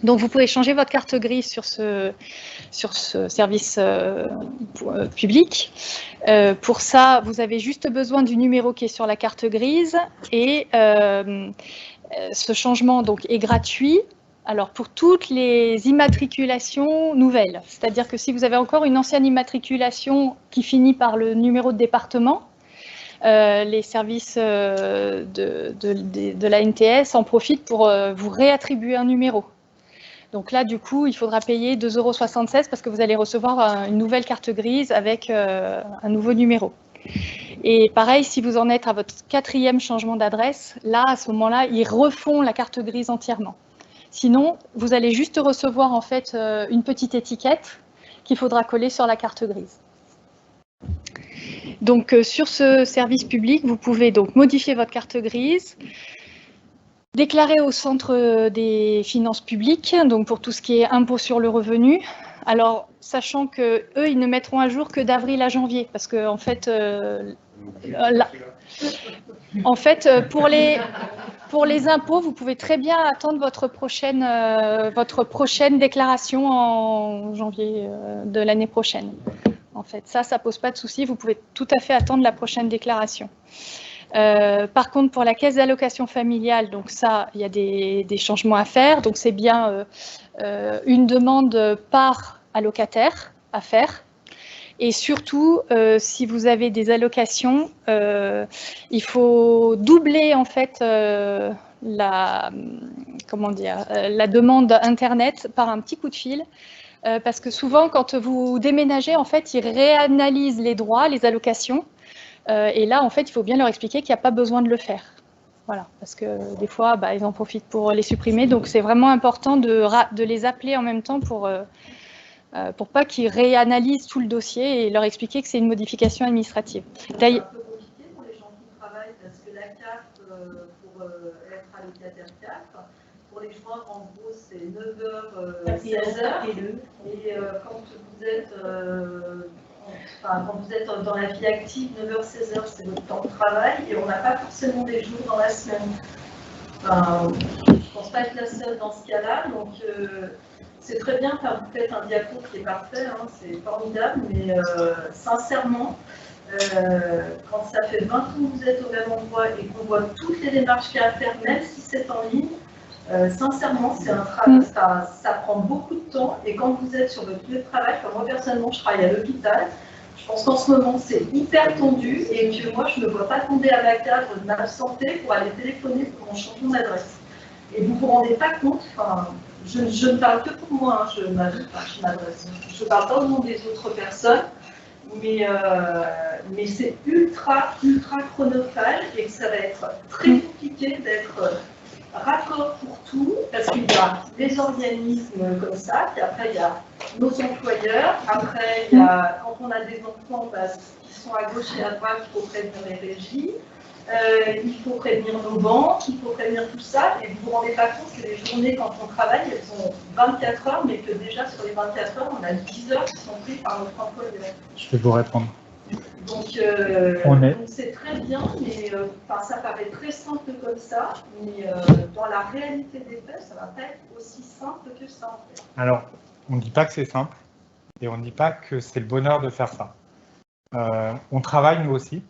Donc, vous pouvez changer votre carte grise sur ce service public. Pour ça, vous avez juste besoin du numéro qui est sur la carte grise et ce changement donc, est gratuit. Alors, pour toutes les immatriculations nouvelles, c'est-à-dire que si vous avez encore une ancienne immatriculation qui finit par le numéro de département, les services de la NTS en profitent pour vous réattribuer un numéro. Donc là, du coup, il faudra payer 2,76 € parce que vous allez recevoir une nouvelle carte grise avec un nouveau numéro. Et pareil, si vous en êtes à votre 4e changement d'adresse, là, à ce moment-là, ils refont la carte grise entièrement. Sinon, vous allez juste recevoir en fait une petite étiquette qu'il faudra coller sur la carte grise. Donc, sur ce service public, vous pouvez donc modifier votre carte grise, déclarer au centre des finances publiques, donc pour tout ce qui est impôt sur le revenu. Alors, sachant que eux, ils ne mettront à jour que d'avril à janvier, parce que en fait, pour les impôts, vous pouvez très bien attendre votre prochaine déclaration en janvier de l'année prochaine. En fait, ça pose pas de souci. Vous pouvez tout à fait attendre la prochaine déclaration. Par contre, pour la caisse d'allocation familiale, donc ça, il y a des changements à faire. Donc, c'est bien une demande par allocataire à faire. Et surtout, si vous avez des allocations, il faut doubler en fait comment dire, la demande Internet par un petit coup de fil. Parce que souvent, quand vous déménagez, en fait, ils réanalysent les droits, les allocations. Et là, en fait, il faut bien leur expliquer qu'il n'y a pas besoin de le faire. Voilà, parce que des fois, ils en profitent pour les supprimer. Donc, c'est vraiment important de les appeler en même temps pour pas qu'ils réanalysent tout le dossier et leur expliquer que c'est une modification administrative. C'est un peu compliqué pour les gens qui travaillent parce que la CAF, pour être allocataire CAF, pour les joindre, en gros, c'est 9h, 16h. Et quand vous êtes dans la vie active, 9h, 16h, c'est votre temps de travail et on n'a pas forcément des jours dans la semaine. Je ne pense pas être la seule dans ce cas-là. Donc, c'est très bien quand vous faites un diapo qui est parfait, hein, c'est formidable, mais sincèrement, quand ça fait 20 ans que vous êtes au même endroit et qu'on voit toutes les démarches qu'il y a à faire, même si c'est en ligne, sincèrement, c'est un travail, ça prend beaucoup de temps. Et quand vous êtes sur votre lieu de travail, comme moi personnellement, je travaille à l'hôpital, je pense qu'en ce moment, c'est hyper tendu et que moi, je ne me vois pas tomber à la cadre de ma santé pour aller téléphoner pour mon changement d'adresse. Et vous ne vous rendez pas compte, je ne parle que pour moi, hein, je m'adresse. Je ne parle pas au nom des autres personnes, mais c'est ultra chronophage et que ça va être très compliqué d'être raccord pour tout, parce qu'il y a des organismes comme ça, puis après il y a nos employeurs, après il y a, quand on a des enfants qui sont à gauche et à droite, il faut prévenir les régies, il faut prévenir nos banques, il faut prévenir tout ça, et vous vous rendez pas compte que les journées quand on travaille, elles ont 24 heures, mais que déjà sur les 24 heures, on a 10 heures qui sont prises par notre employeur. Je vais vous répondre. Donc c'est très bien, mais ça paraît très simple comme ça, mais dans la réalité des faits, ça ne va pas être aussi simple que ça en fait. Alors, on ne dit pas que c'est simple, et on ne dit pas que c'est le bonheur de faire ça. On travaille nous aussi,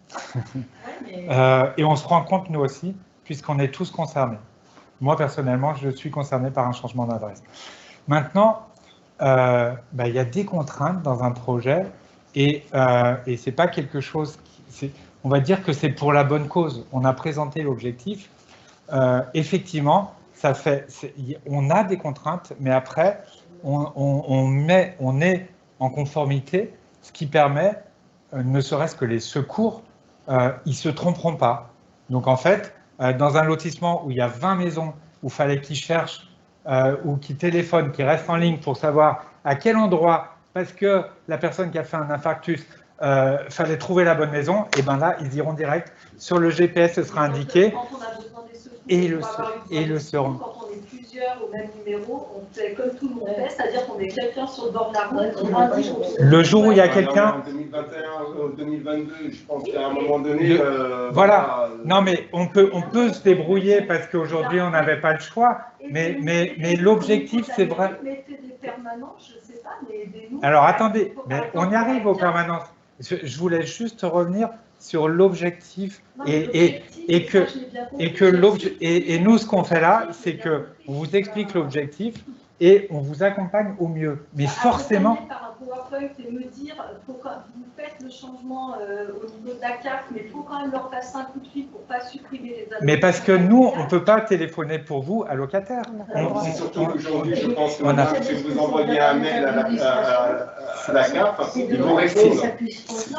et on se rend compte nous aussi, puisqu'on est tous concernés. Moi personnellement, je suis concerné par un changement d'adresse. Maintenant, il y a des contraintes dans un projet, et c'est pas quelque chose on va dire que c'est pour la bonne cause. On a présenté l'objectif. Effectivement, on a des contraintes, mais après, on est en conformité, ce qui permet, ne serait-ce que les secours, ils se tromperont pas. Donc en fait, dans un lotissement où il y a 20 maisons, où il fallait qu'ils cherchent ou qu'ils téléphonent, qu'ils restent en ligne pour savoir à quel endroit, parce que la personne qui a fait un infarctus, fallait trouver la bonne maison, et bien là, ils iront direct. Sur le GPS, ce sera indiqué. Quand on a besoin des secours, et le seront. Quand on est plusieurs au même numéro, on fait comme tout le monde fait, c'est-à-dire qu'on est quelqu'un sur le bord de la route qui indique. Le jour où il y a quelqu'un. En 2021, 2022, je pense qu'à un moment donné. Voilà. Non, mais on peut se débrouiller parce qu'aujourd'hui, on n'avait pas le choix. Mais l'objectif, c'est vrai. Mettez des permanences, je ne sais pas, mais aidez-nous. Alors attendez, mais on y arrive aux permanences. Je voulais juste revenir sur l'objectif et nous, ce qu'on fait là, c'est que on vous explique l'objectif et on vous accompagne au mieux. Mais forcément. Par un PowerPoint et me dire, vous faites le changement au niveau de la carte, mais il faut quand même leur passer un coup de fil pour ne pas supprimer les adresses. Mais parce que nous, on ne peut pas téléphoner pour vous à locataire. C'est surtout qu'aujourd'hui, je pense que si vous envoyez un mail à la CAF, ils vont répondre.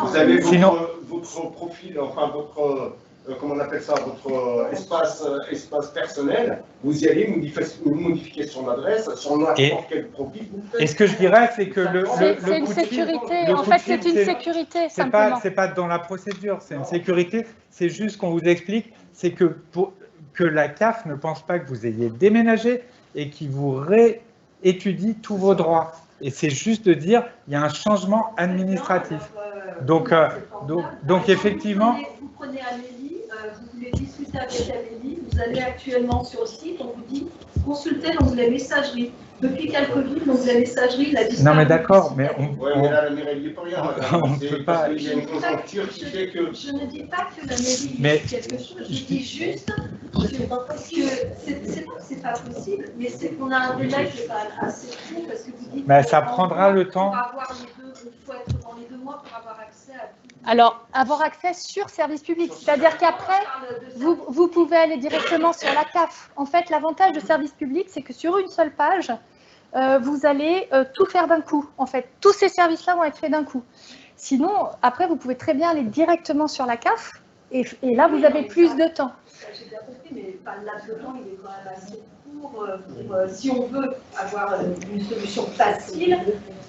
Vous avez votre profil, enfin votre, comment on appelle ça, votre espace personnel, vous y allez, une modification d'adresse sur n'importe quel profil. Et ce que je dirais, c'est que c'est une sécurité. En fait, c'est une sécurité, simplement. C'est pas dans la procédure, c'est une sécurité. C'est juste qu'on vous explique, c'est que la CAF ne pense pas que vous ayez déménagé et qu'il vous réétudie tous vos droits. Et c'est juste de dire, il y a un changement administratif. Donc effectivement. Vous prenez Amélie, vous voulez discuter avec Amélie, vous allez actuellement sur le site, on vous dit consultez l'onglet messagerie. Depuis quelques Covid, l'onglet messagerie, la disparu. Non mais d'accord, mais mais là, la mairie n'y peut rien. On ne peut pas. Il y a une conjoncture qui fait que. Je ne dis pas que la mairie dit quelque chose, je dis juste que c'est pas possible, mais c'est qu'on a un délai qui est quand même assez court parce que vous dites. Mais ça prendra le temps. Pour avoir les deux, il faut être dans dans les 2 mois pour avoir accès à tout. Alors, avoir accès sur service public, c'est-à-dire qu'après, vous pouvez aller directement sur la CAF. En fait, l'avantage de service public, c'est que sur une seule page, vous allez tout faire d'un coup. En fait, tous ces services-là vont être faits d'un coup. Sinon, après, vous pouvez très bien aller directement sur la CAF et là, vous avez plus de temps. J'ai bien compris, mais le laps de temps, il est quand même assez court. Si on veut avoir une solution facile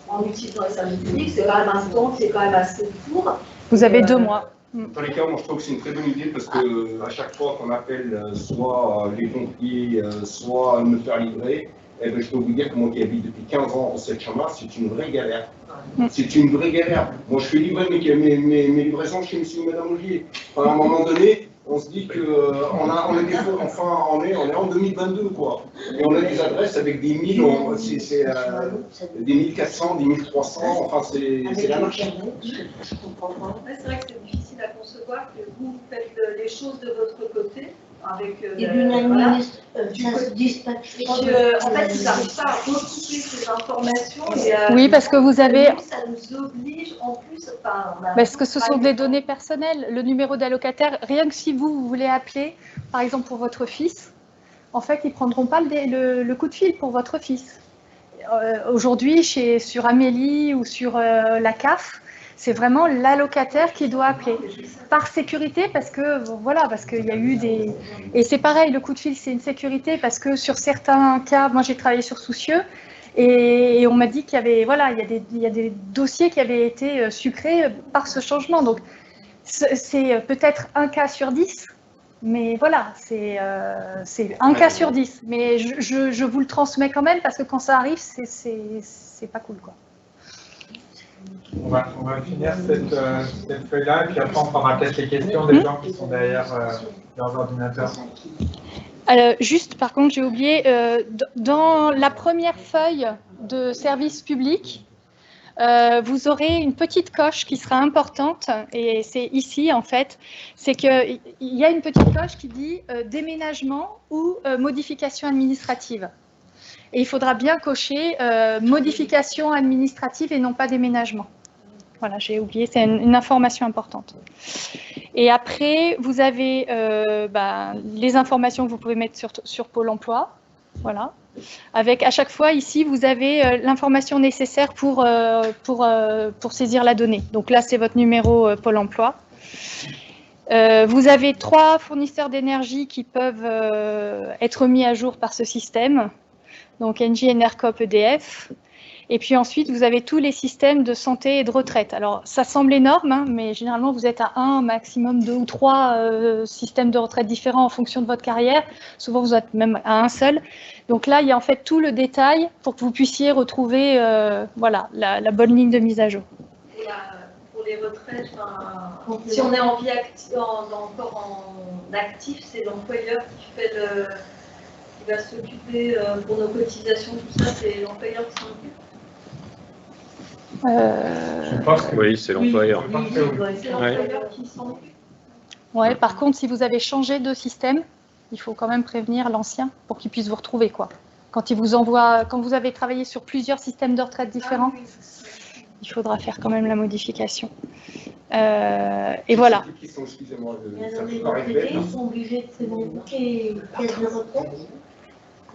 en utilisant les services publics, c'est quand même un temps qui est quand même assez court. Vous avez 2 mois. Dans les cas, moi je trouve que c'est une très bonne idée parce que à chaque fois qu'on appelle soit les pompiers, soit me faire livrer, eh ben, je peux vous dire que moi qui habite depuis 15 ans au 7 chemin, c'est une vraie galère. C'est une vraie galère. Moi je fais livrer mes livraisons chez monsieur ou madame Ogier. À un moment donné, on se dit qu'on est en 2022 quoi. Et on a des adresses avec des 1000, des 1400, des 1300, enfin c'est la marche. C'est vrai que c'est difficile à concevoir que vous faites les choses de votre côté. Avec et d'une administration, ça se dispatche. En fait, ils n'arrivent pas à recouper ces informations. Et, oui, parce que vous avez. Ça nous oblige en plus. Parce que ce sont des données personnelles. Le numéro d'allocataire, rien que si vous voulez appeler, par exemple pour votre fils, en fait, ils ne prendront pas le coup de fil pour votre fils. Aujourd'hui, sur Amélie ou sur la CAF, c'est vraiment l'allocataire qui doit appeler. Par sécurité, parce que voilà, parce qu'il y a eu des... Et c'est pareil, le coup de fil, c'est une sécurité, parce que sur certains cas, moi j'ai travaillé sur Soucieux, et on m'a dit qu'il y avait, voilà, il y a des dossiers qui avaient été sucrés par ce changement. Donc c'est peut-être 1 cas sur 10, mais voilà, c'est 1 cas sur 10. Mais je vous le transmets quand même, parce que quand ça arrive, c'est pas cool, quoi. On va finir cette feuille-là, et puis après on prendra peut-être les questions des gens qui sont derrière leurs ordinateurs. Alors, juste, par contre, j'ai oublié, dans la première feuille de service public, vous aurez une petite coche qui sera importante, et c'est ici en fait, c'est qu'il y a une petite coche qui dit déménagement ou modification administrative. Et il faudra bien cocher modification administrative et non pas déménagement. Voilà, j'ai oublié, c'est une information importante. Et après, vous avez les informations que vous pouvez mettre sur Pôle emploi. Voilà. Avec à chaque fois, ici, vous avez l'information nécessaire pour saisir la donnée. Donc là, c'est votre numéro Pôle emploi. Vous avez 3 fournisseurs d'énergie qui peuvent être mis à jour par ce système. Donc Engie, Enercop, EDF. Et puis ensuite, vous avez tous les systèmes de santé et de retraite. Alors, ça semble énorme, hein, mais généralement, vous êtes à 1, maximum 2 ou 3 systèmes de retraite différents en fonction de votre carrière. Souvent, vous êtes même à un seul. Donc là, il y a en fait tout le détail pour que vous puissiez retrouver voilà, la bonne ligne de mise à jour. Pour les retraites, si on est en vie active, encore en actif, c'est l'employeur qui fait qui va s'occuper pour nos cotisations, tout ça, c'est l'employeur qui s'en occupe. Je pense que oui, c'est l'employeur. C'est l'employeur qui s'en occupe. Ouais, par contre, si vous avez changé de système, il faut quand même prévenir l'ancien pour qu'il puisse vous retrouver, quoi. Quand il vous envoie, quand vous avez travaillé sur plusieurs systèmes de retraite différents, il faudra faire quand même la modification. Et voilà. Les retraités sont obligés de prévenir toutes les caisses de retraite.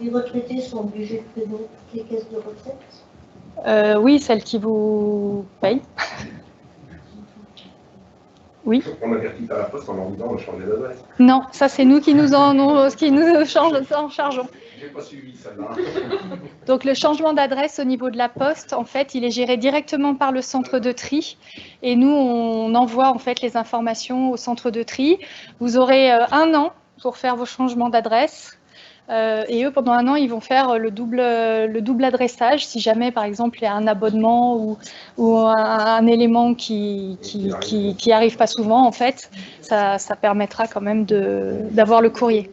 Les retraités sont obligés de prévenir toutes les caisses de retraite. Oui, celles qui vous payent. Oui. On avertit à la poste en leur disant on change d'adresse. Non, ça c'est nous qui nous en chargeons. J'ai pas suivi celle-là. Donc le changement d'adresse au niveau de la poste, en fait, il est géré directement par le centre de tri. Et nous, on envoie en fait les informations au centre de tri. Vous aurez 1 an pour faire vos changements d'adresse. Et eux, pendant 1 an, ils vont faire le double adressage. Si jamais, par exemple, il y a un abonnement ou un élément qui arrive pas souvent, en fait, ça permettra quand même d'avoir le courrier.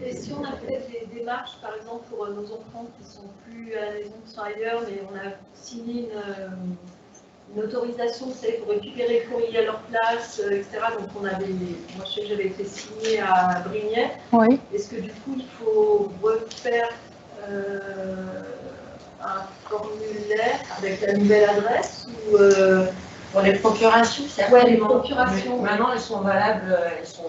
Et si on a fait des démarches, par exemple, pour nos enfants qui ne sont plus à la maison, qui sont ailleurs, mais on a signé une autorisation, vous savez, pour récupérer le courrier à leur place, etc. Donc moi je sais que j'avais été signé à Brignais. Oui. Est-ce que du coup il faut refaire un formulaire avec la nouvelle adresse ou Pour les procurations, c'est ouais, les procurations. Maintenant, elles sont valables, elles sont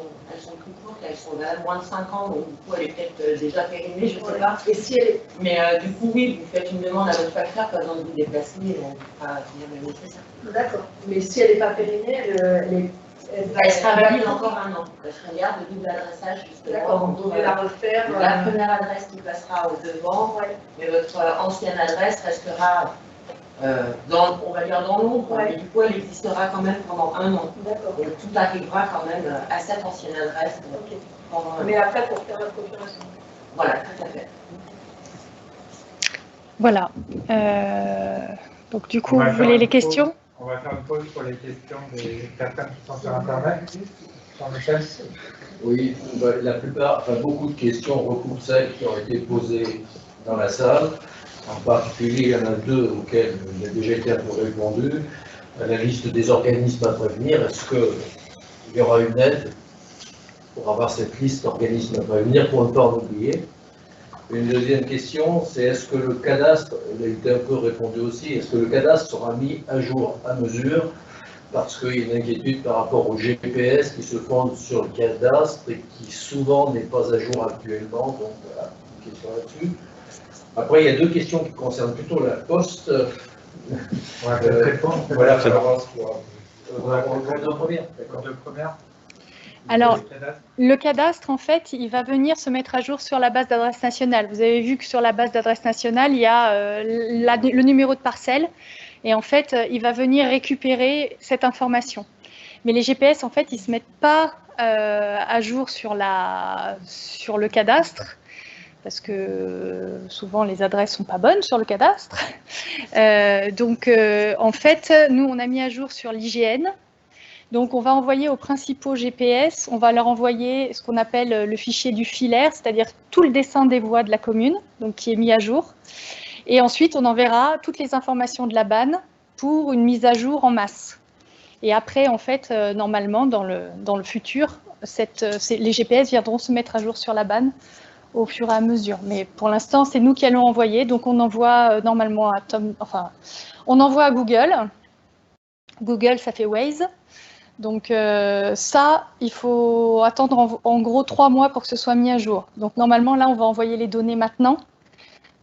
plus courtes, elles sont valables moins de 5 ans, donc du coup, elle est peut-être déjà périmée, je ne sais pas. Et si elle est... Mais du coup, oui, vous faites une demande à votre facteur, pas besoin de vous déplacer, on va finir le nécessaire. D'accord. Mais si elle n'est pas périmée, Elle sera valide encore un an. Parce qu'on regarde le double adressage, justement. D'accord, donc vous devez la refaire. La première adresse qui passera au devant, mais votre ancienne adresse restera, on va dire dans l'ombre, mais du coup, elle existera quand même pendant un an. D'accord. Donc tout arrivera quand même à cette ancienne adresse. Pendant un an. Mais après, pour faire la procuration. Voilà, tout à fait. Voilà. Donc du coup, vous voulez les questions? On va faire une pause pour les questions des personnes qui sont sur Internet. Jean-Michel? Oui, la plupart, enfin beaucoup de questions recoupent celles qui ont été posées dans la salle. En particulier, il y en a deux auxquelles il a déjà été un peu répondu. La liste des organismes à prévenir, est-ce qu'il y aura une aide pour avoir cette liste d'organismes à prévenir pour ne pas en oublier? Une deuxième question, c'est est-ce que le cadastre, il a été un peu répondu aussi, est-ce que le cadastre sera mis à jour à mesure? Parce qu'il y a une inquiétude par rapport au GPS qui se fonde sur le cadastre et qui souvent n'est pas à jour actuellement, donc voilà, une question là-dessus. Après, il y a deux questions qui concernent plutôt la poste. Voilà, alors, deux premières. Alors, le cadastre, en fait, il va venir se mettre à jour sur la base d'adresse nationale. Vous avez vu que sur la base d'adresse nationale, il y a le numéro de parcelle. Et en fait, il va venir récupérer cette information. Mais les GPS, en fait, ils ne se mettent pas à jour sur le cadastre. Parce que souvent, les adresses ne sont pas bonnes sur le cadastre. En fait, nous, on a mis à jour sur l'IGN. Donc, on va envoyer aux principaux GPS, on va leur envoyer ce qu'on appelle le fichier du filaire, c'est-à-dire tout le dessin des voies de la commune, donc qui est mis à jour. Et ensuite, on enverra toutes les informations de la BAN pour une mise à jour en masse. Et après, en fait, normalement, dans le futur, les GPS viendront se mettre à jour sur la BAN au fur et à mesure. Mais pour l'instant, c'est nous qui allons envoyer. Donc, on envoie normalement on envoie à Google. Google, ça fait Waze. Donc ça, il faut attendre en gros 3 mois pour que ce soit mis à jour. Donc normalement, là, on va envoyer les données maintenant.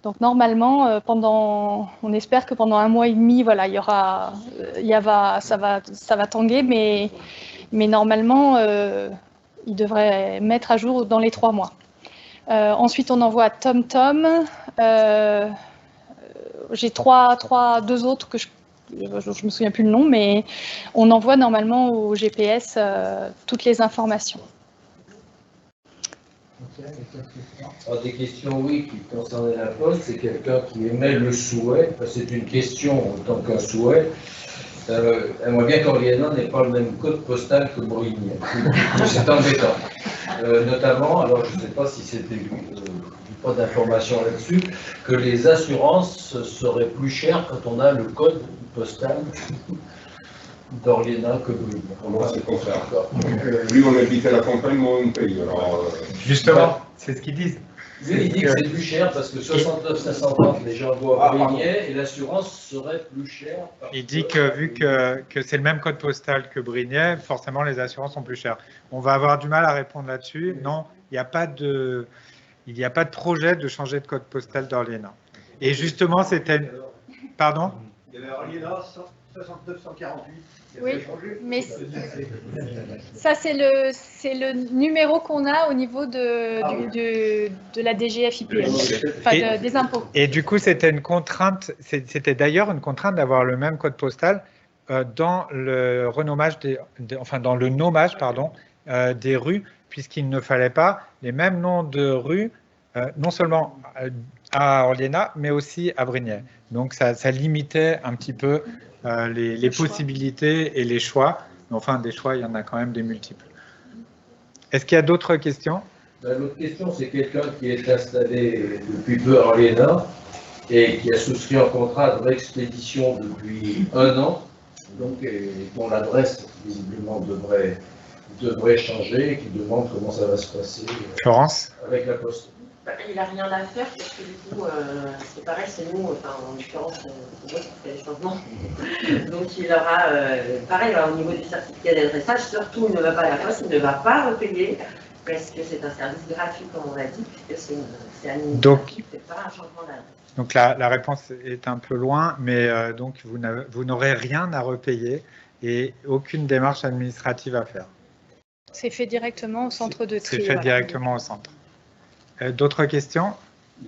Donc normalement, on espère que pendant 1 mois et demi, voilà, ça va tanguer, mais normalement, il devrait mettre à jour dans les 3 mois. Ensuite, on envoie à TomTom. J'ai deux autres que je me souviens plus le nom, mais on envoie normalement au GPS toutes les informations. Des questions, oui, qui concernaient la poste, c'est quelqu'un qui émet le souhait, c'est une question autant qu'un souhait, aimerait bien qu'Orléans n'ait pas le même code postal que Brigny. C'est embêtant. Notamment, alors je ne sais pas si c'était pas d'informations là-dessus, que les assurances seraient plus chères quand on a le code postal d'Orléans que Brigny. Moi, c'est le contraire. Lui, on habite à la campagne, moi, on paye. Justement, c'est ce qu'ils disent. Lui, il dit que c'est plus cher parce que 69 530, les gens voient Brigny et l'assurance serait plus chère. Il dit que vu que c'est le même code postal que Brigny, forcément, les assurances sont plus chères. On va avoir du mal à répondre là-dessus. Non, il n'y a pas de projet de changer de code postal d'Orléans. Et justement, c'était... Pardon ? Il y avait Orléans 69 148. Oui, mais ça, c'est le numéro qu'on a au niveau de la DGFiPL, enfin des impôts. Et du coup, c'était une contrainte, c'était d'ailleurs une contrainte d'avoir le même code postal dans le renommage dans le nommage, des rues, puisqu'il ne fallait pas les mêmes noms de rues, non seulement à Orléans, mais aussi à Brigny. Donc, ça limitait un petit peu les possibilités et les choix. Enfin, des choix, il y en a quand même des multiples. Est-ce qu'il y a d'autres questions? L'autre question, c'est quelqu'un qui est installé depuis peu à Orléans et qui a souscrit un contrat de réexpédition depuis 1 an, donc dont l'adresse, visiblement, devrait changer et qui demande comment ça va se passer Florence? Avec la Poste. Il n'a rien à faire parce que du coup, c'est pareil, c'est nous, enfin en l'occurrence, c'est moi qui fais les changements. Donc il aura, pareil, alors, au niveau du certificat d'adressage, surtout il ne va pas à la poste, il ne va pas repayer parce que c'est un service gratuit, comme on l'a dit, puisque c'est administratif, c'est pas un changement d'adresse. Donc la réponse est un peu loin, mais donc vous n'aurez rien à repayer et aucune démarche administrative à faire. C'est fait directement au centre de tri. C'est fait directement au centre. D'autres questions?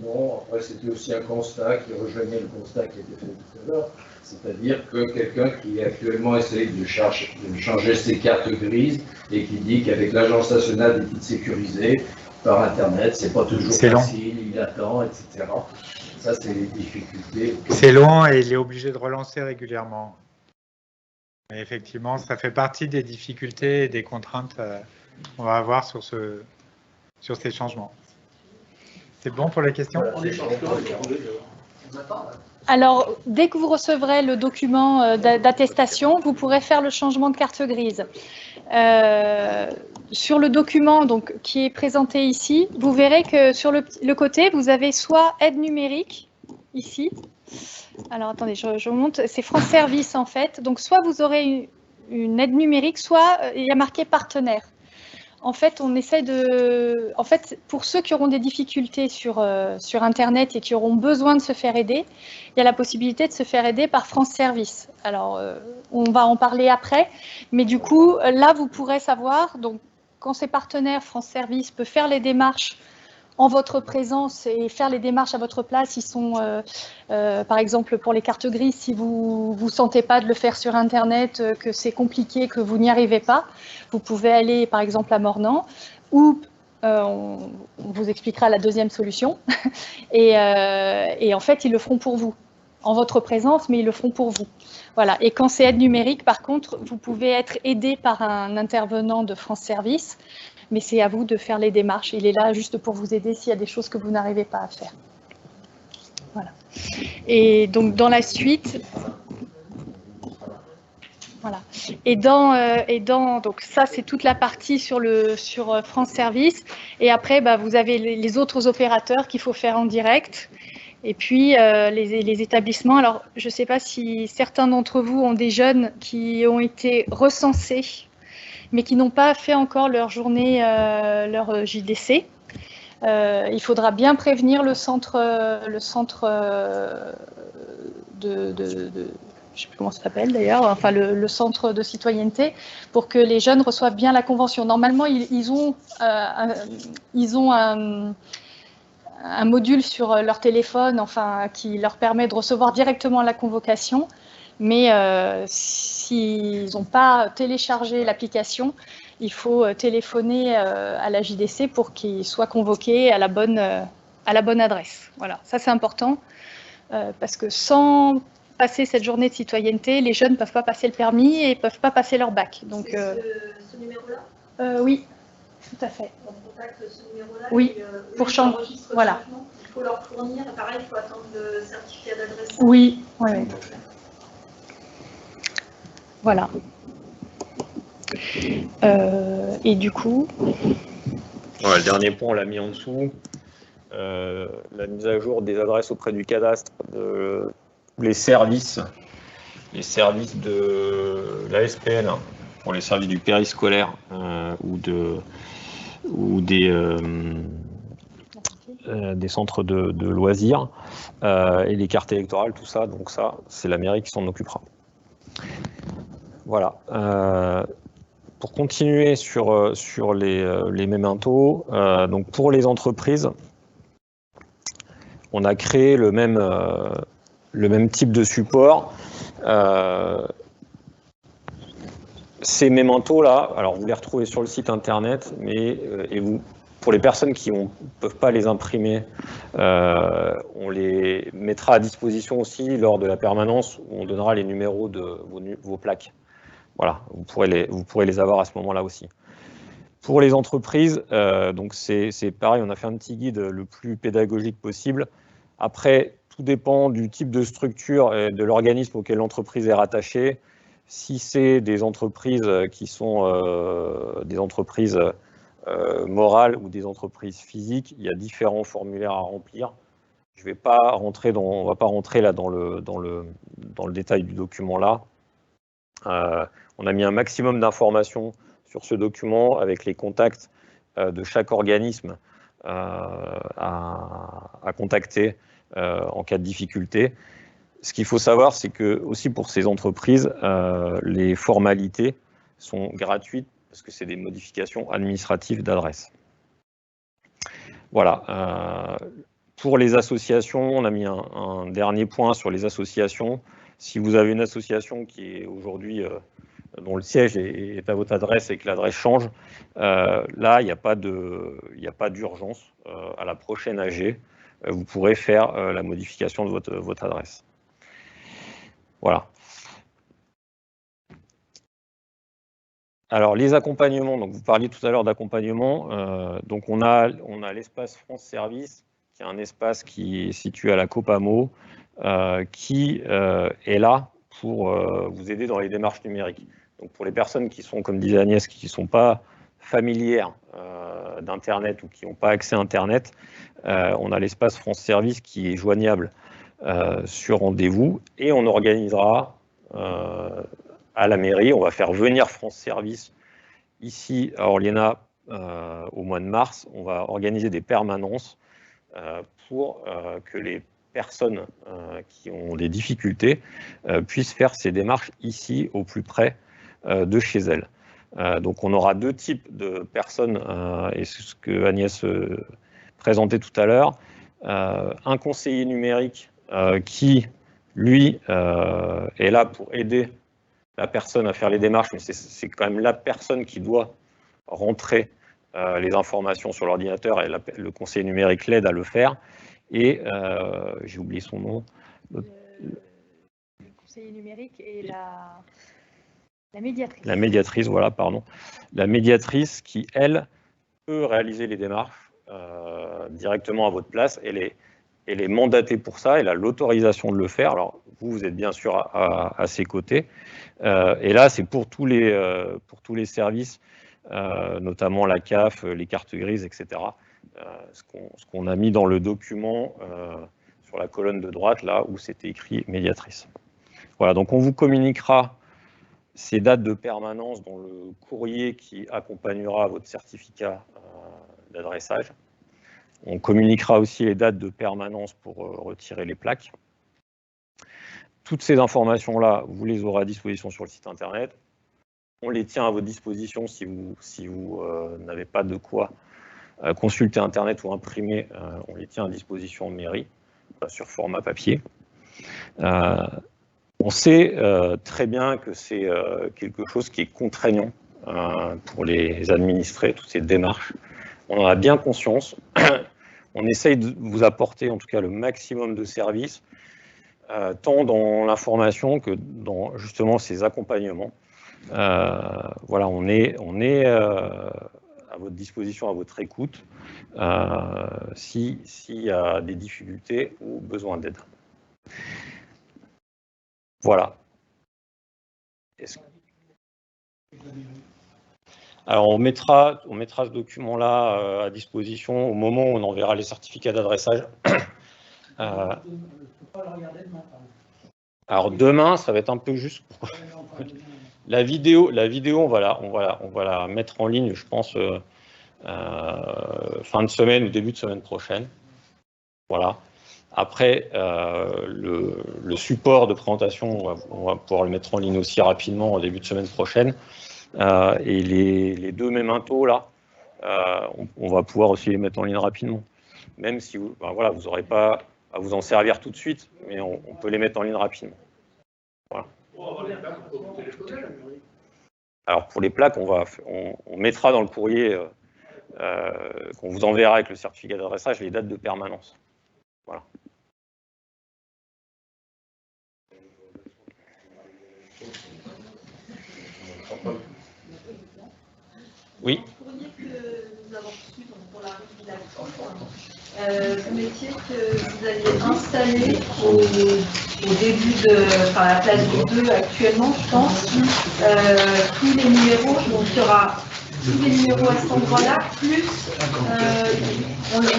Non, après c'était aussi un constat qui rejoignait le constat qui a été fait tout à l'heure, c'est-à-dire que quelqu'un qui actuellement essaye de changer ses cartes grises et qui dit qu'avec l'Agence nationale des titres sécurisés, par Internet, c'est pas toujours facile, il attend, etc. Ça, c'est les difficultés. C'est long et il est obligé de relancer régulièrement. Et effectivement, ça fait partie des difficultés et des contraintes qu'on va avoir sur ces changements. C'est bon pour les questions? Alors, dès que vous recevrez le document d'attestation, vous pourrez faire le changement de carte grise. Sur le document donc, qui est présenté ici, vous verrez que sur le côté, vous avez soit aide numérique, ici. Alors, attendez, je monte. C'est France Service, en fait. Donc, soit vous aurez une aide numérique, soit il y a marqué partenaire. En fait, on essaie de... En fait, pour ceux qui auront des difficultés sur Internet et qui auront besoin de se faire aider, il y a la possibilité de se faire aider par France Service. Alors, on va en parler après, mais du coup, là, vous pourrez savoir, donc, quand ces partenaires, France Service peut faire les démarches en votre présence et faire les démarches à votre place. Ils sont, par exemple, pour les cartes grises, si vous ne sentez pas de le faire sur Internet, que c'est compliqué, que vous n'y arrivez pas, vous pouvez aller, par exemple, à Mornan, ou on vous expliquera la deuxième solution. Et en fait, ils le feront pour vous, en votre présence, mais ils le feront pour vous. Voilà. Et quand c'est aide numérique, par contre, vous pouvez être aidé par un intervenant de France Service, mais c'est à vous de faire les démarches. Il est là juste pour vous aider s'il y a des choses que vous n'arrivez pas à faire. Voilà. Et donc, dans la suite... Voilà. Et donc ça, c'est toute la partie sur France Service. Et après, vous avez les autres opérateurs qu'il faut faire en direct. Et puis, les établissements. Alors, je ne sais pas si certains d'entre vous ont des jeunes qui ont été recensés, mais qui n'ont pas fait encore leur journée, leur JDC. Il faudra bien prévenir le centre de je ne sais plus comment ça s'appelle d'ailleurs, enfin le centre de citoyenneté, pour que les jeunes reçoivent bien la convention. Normalement, ils ont un module sur leur téléphone, enfin, qui leur permet de recevoir directement la convocation. Mais s'ils n'ont pas téléchargé l'application, il faut téléphoner à la JDC pour qu'ils soient convoqués à la bonne adresse. Voilà, ça c'est important parce que sans passer cette journée de citoyenneté, les jeunes ne peuvent pas passer le permis et ne peuvent pas passer leur bac. Donc, ce numéro-là oui, tout à fait. On contacte ce numéro-là. Oui, pour changer. Voilà. Il faut leur fournir, pareil, il faut attendre le certificat d'adresse. Oui, oui. Voilà. Et du coup... Ouais, le dernier point, on l'a mis en dessous. La mise à jour des adresses auprès du cadastre, les services de la SPL, pour les services du périscolaire ou des centres de loisirs et les cartes électorales, tout ça. Donc ça, c'est la mairie qui s'en occupera. Voilà. Pour continuer sur les mémentos, donc pour les entreprises, on a créé le même type de support. Ces mémentos-là, alors vous les retrouvez sur le site internet, mais pour les personnes qui ne peuvent pas les imprimer, on les mettra à disposition aussi lors de la permanence où on donnera les numéros de vos plaques. Voilà, vous pourrez les avoir à ce moment-là aussi. Pour les entreprises, donc c'est pareil, on a fait un petit guide le plus pédagogique possible. Après, tout dépend du type de structure et de l'organisme auquel l'entreprise est rattachée. Si c'est des entreprises qui sont des entreprises morales ou des entreprises physiques, il y a différents formulaires à remplir. Je vais pas rentrer on va pas rentrer là dans le détail du document là. On a mis un maximum d'informations sur ce document avec les contacts de chaque organisme à contacter en cas de difficulté. Ce qu'il faut savoir, c'est que aussi pour ces entreprises, les formalités sont gratuites parce que c'est des modifications administratives d'adresse. Voilà. Pour les associations, on a mis un dernier point sur les associations. Si vous avez une association qui est aujourd'hui, dont le siège est à votre adresse et que l'adresse change, là, il n'y a pas d'urgence. À la prochaine AG, vous pourrez faire la modification de votre adresse. Voilà. Alors, les accompagnements, donc vous parliez tout à l'heure d'accompagnement. Donc, on a l'espace France Service, qui est un espace qui est situé à la Copamo, qui est là pour vous aider dans les démarches numériques. Donc, pour les personnes qui sont, comme disait Agnès, qui ne sont pas familières d'Internet ou qui n'ont pas accès à Internet, on a l'espace France Service qui est joignable sur rendez-vous et on organisera à la mairie, on va faire venir France Service ici à Orliena au mois de mars. On va organiser des permanences pour que les personnes qui ont des difficultés puissent faire ces démarches ici au plus près de chez elles. Donc on aura deux types de personnes, et c'est ce que Agnès présentait tout à l'heure. Un conseiller numérique qui, lui, est là pour aider la personne à faire les démarches, mais c'est quand même la personne qui doit rentrer les informations sur l'ordinateur et le conseiller numérique l'aide à le faire. Et j'ai oublié son nom. Le conseiller numérique et la médiatrice. La médiatrice, voilà, pardon. La médiatrice qui, elle, peut réaliser les démarches directement à votre place. Elle est mandatée pour ça, elle a l'autorisation de le faire. Alors, vous êtes bien sûr à ses côtés. Et là, c'est pour tous les services, notamment la CAF, les cartes grises, etc. Ce qu'on a mis dans le document sur la colonne de droite, là où c'était écrit médiatrice. Voilà, donc on vous communiquera ces dates de permanence dans le courrier qui accompagnera votre certificat d'adressage. On communiquera aussi les dates de permanence pour retirer les plaques. Toutes ces informations-là, vous les aurez à disposition sur le site internet. On les tient à votre disposition si vous n'avez pas de quoi consulter internet ou imprimer. On les tient à disposition en mairie, sur format papier. On sait très bien que c'est quelque chose qui est contraignant pour les administrés, toutes ces démarches. On en a bien conscience. On essaye de vous apporter en tout cas le maximum de services, tant dans l'information que dans justement ces accompagnements. Voilà, on est à votre disposition, à votre écoute, s'il y a des difficultés ou besoin d'aide. Voilà. Alors on mettra ce document-là à disposition au moment où on enverra les certificats d'adressage. Alors demain, ça va être un peu juste. La vidéo, on va la mettre en ligne, je pense, fin de semaine ou début de semaine prochaine. Voilà. Après, le support de présentation, on va pouvoir le mettre en ligne aussi rapidement au début de semaine prochaine. Et les deux mémentos, là, on va pouvoir aussi les mettre en ligne rapidement. Même si vous n'aurez pas à vous en servir tout de suite, mais on peut les mettre en ligne rapidement. Voilà. Alors pour les plaques, on mettra dans le courrier qu'on vous enverra avec le certificat d'adressage les dates de permanence. Voilà. Oui. Le courrier que nous avons reçu pour la régulation, vous mettiez que vous aviez installé au début à la place du 2 actuellement, je pense, tous les numéros. Donc il y aura tous les numéros à cet endroit-là, plus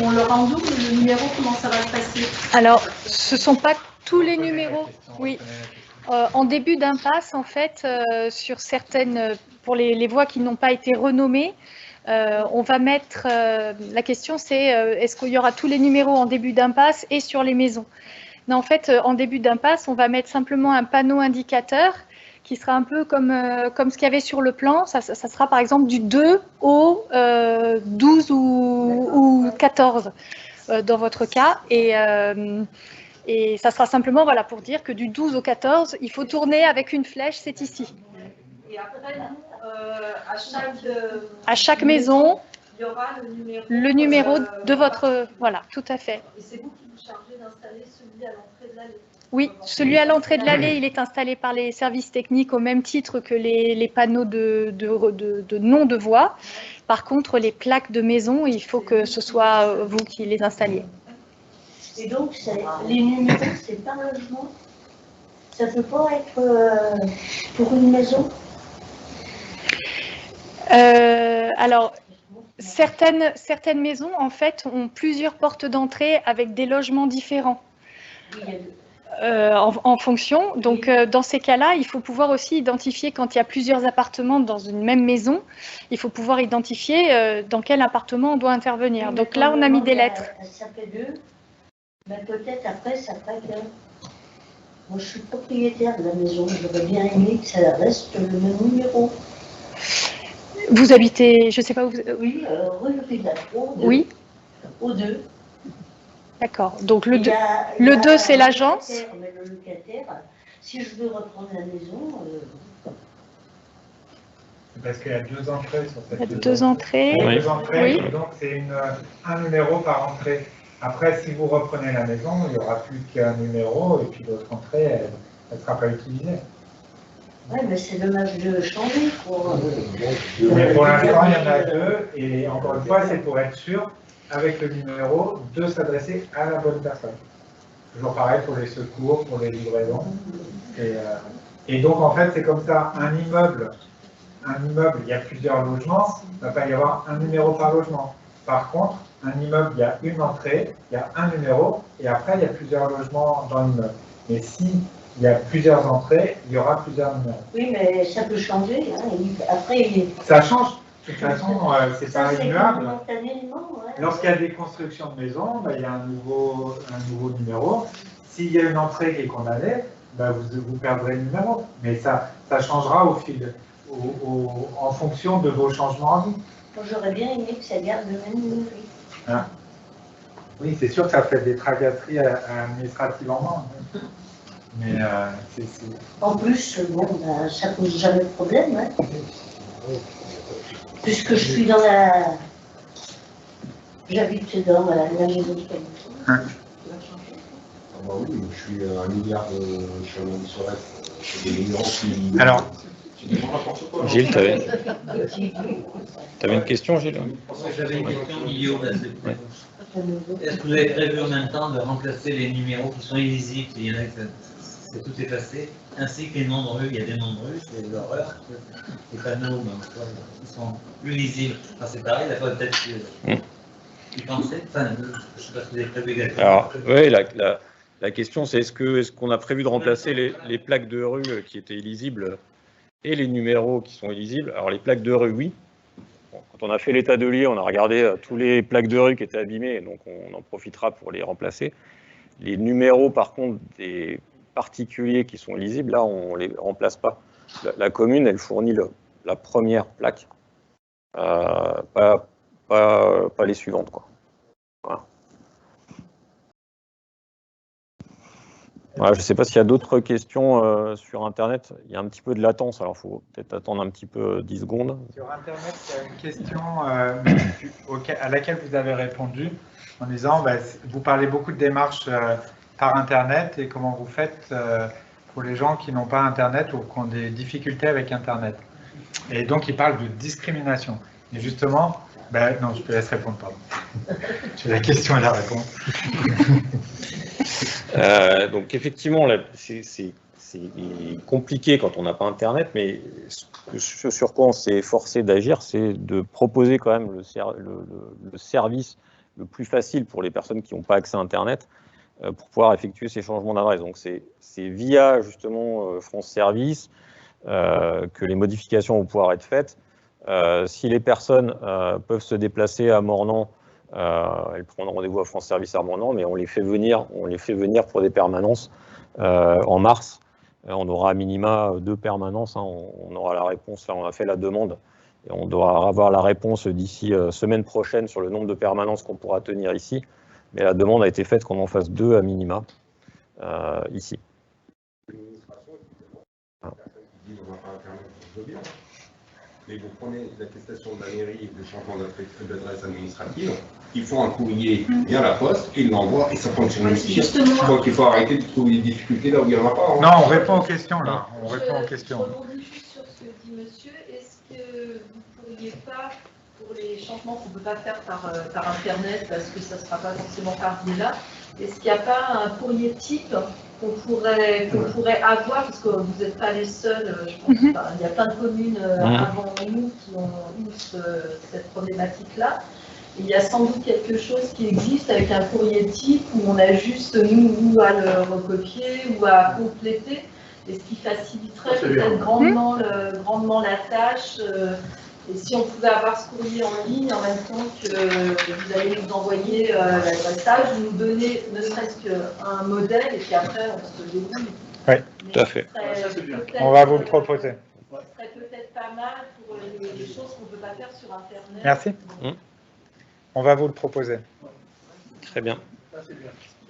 on le rend double, le numéro, comment ça va se passer? Alors, ce ne sont pas tous les numéros. Oui. En début d'impasse, en fait, sur certaines, pour les voies qui n'ont pas été renommées, on va mettre, la question c'est, est-ce qu'il y aura tous les numéros en début d'impasse et sur les maisons? Non, en fait, en début d'impasse, on va mettre simplement un panneau indicateur qui sera un peu comme ce qu'il y avait sur le plan. Ça sera par exemple du 2 au 12 ou 14 dans votre cas. Et ça sera simplement voilà, pour dire que du 12 au 14, il faut tourner avec une flèche, c'est ici. Et après, nous, à chaque maison, il y aura le numéro de votre... Voilà, tout à fait. Et c'est vous qui vous chargez d'installer celui à l'entrée de l'allée? Oui, celui à l'entrée de l'allée, il est installé par les services techniques au même titre que les panneaux de nom de voie. Par contre, les plaques de maison, il faut que ce soit vous qui les installiez. Et donc, les numéros, c'est par logement? Ça ne peut pas être pour une maison? Alors, certaines maisons, en fait, ont plusieurs portes d'entrée avec des logements différents. En fonction. Donc, dans ces cas-là, il faut pouvoir aussi identifier, quand il y a plusieurs appartements dans une même maison, il faut pouvoir identifier dans quel appartement on doit intervenir. Donc là, on a mis des lettres. Ça fait 2, mais peut-être après, ça ferait bien. Moi, je suis propriétaire de la maison, j'aurais bien aimé que ça reste le même numéro. Vous habitez, je ne sais pas où vous... Oui, rue Le Village, oui. Au 2. D'accord. Donc le 2, c'est l'agence. Mais le locataire, si je veux reprendre la maison... Parce qu'il y a 2 entrées sur cette maison. 2 entrées. Il y a 2 entrées, Oui. et donc c'est un numéro par entrée. Après, si vous reprenez la maison, il n'y aura plus qu'un numéro, et puis l'autre entrée, elle ne sera pas utilisée. Oui, mais c'est dommage de changer. Mais pour l'instant, il y en a 2, et encore une fois, c'est pour être sûr, avec le numéro, de s'adresser à la bonne personne. Toujours pareil pour les secours, pour les livraisons. Et donc, en fait, c'est comme ça, un immeuble, il y a plusieurs logements, il ne va pas y avoir un numéro par logement. Par contre, un immeuble, il y a une entrée, il y a un numéro, et après, il y a plusieurs logements dans l'immeuble. Mais si il y a plusieurs entrées, il y aura plusieurs numéros. Oui, mais ça peut changer. Hein. Après, ça change. De toute façon, c'est pas immuable. Ouais. Lorsqu'il y a des constructions de maisons, il y a un nouveau numéro. S'il y a une entrée qui est condamnée, vous perdrez le numéro. Mais ça changera au fil, en fonction de vos changements en vie. Moi, j'aurais bien aimé que ça garde le même numéro. Hein? Oui, c'est sûr que ça fait des tracasseries administrativement. Mais En plus, ça pose jamais de problème. Hein. Puisque je suis dans la... J'habite dans la maison de qualité. Hein. Ah bah oui, je suis à 1 milliard de chemin de soirée. Des millions qui... Alors, Gilles, tu avais une question, Gilles? J'avais une question liée au reste. Est-ce que vous avez prévu en même temps de remplacer les numéros qui sont illisibles? Il y en a qui c'est tout effacé, ainsi que les noms de rue. Il y a des noms de rue, c'est l'horreur. Les panneaux, ils sont plus lisibles. Enfin, c'est pareil, la fois peut-être qu'ils pensaient. Enfin, je ne sais pas si vous avez prévu également. Alors, oui, la question, c'est est-ce qu'on a prévu de remplacer les plaques de rue qui étaient illisibles et les numéros qui sont illisibles? Alors, les plaques de rue, oui. Bon, quand on a fait l'état de lieu, on a regardé tous les plaques de rue qui étaient abîmées, donc on en profitera pour les remplacer. Les numéros, par contre, des particuliers qui sont illisibles, là, on ne les remplace pas. La commune, elle fournit la première plaque, pas les suivantes, quoi. Voilà. Voilà, je ne sais pas s'il y a d'autres questions sur Internet. Il y a un petit peu de latence, alors il faut peut-être attendre un petit peu 10 secondes. Sur Internet, il y a une question à laquelle vous avez répondu en disant vous parlez beaucoup de démarches par Internet et comment vous faites pour les gens qui n'ont pas Internet ou qui ont des difficultés avec Internet. Et donc, il parle de discrimination. Et justement, non, je te laisse répondre, pardon. Tu as la question et la réponse. Donc effectivement, c'est compliqué quand on n'a pas Internet, mais ce sur quoi on s'est efforcé d'agir, c'est de proposer quand même le service le plus facile pour les personnes qui n'ont pas accès à Internet pour pouvoir effectuer ces changements d'adresse. Donc c'est via justement France Service que les modifications vont pouvoir être faites. Si les personnes peuvent se déplacer à Mornan, elles prendront rendez-vous à France Service à Mornan, mais on les fait venir pour des permanences en mars. On aura à minima 2 permanences, hein. On aura la réponse, là on a fait la demande, et on doit avoir la réponse d'ici semaine prochaine sur le nombre de permanences qu'on pourra tenir ici. Mais la demande a été faite qu'on en fasse 2 à minima ici. Mais vous prenez l'attestation de la mairie de changement d'adresse administrative, ils font un courrier via la poste et ils l'envoient et ça fonctionne aussi. Je crois qu'il faut arrêter de trouver des difficultés là où il n'y en a pas. Hein. Non, on répond aux questions là. On répond aux questions. Je rebondis juste sur ce que dit monsieur. Est-ce que vous ne pourriez pas, pour les changements qu'on ne peut pas faire par Internet, parce que ça ne sera pas forcément par là, est-ce qu'il n'y a pas un courrier type qu'on pourrait avoir, parce que vous n'êtes pas les seuls, je pense qu'il y a plein de communes avant nous qui ont eu cette problématique-là. Il y a sans doute quelque chose qui existe avec un courrier type où on a juste nous à le recopier ou à compléter, et ce qui faciliterait peut-être grandement la tâche. Et si on pouvait avoir ce courrier en ligne en même temps que vous allez nous envoyer l'adressage, vous nous donnez ne serait-ce qu'un modèle et puis après on se débrouille. Oui, tout à fait. On va vous le proposer. Ce serait peut-être pas mal pour les choses qu'on ne peut pas faire sur Internet. Merci. On va vous le proposer. Très bien. Qui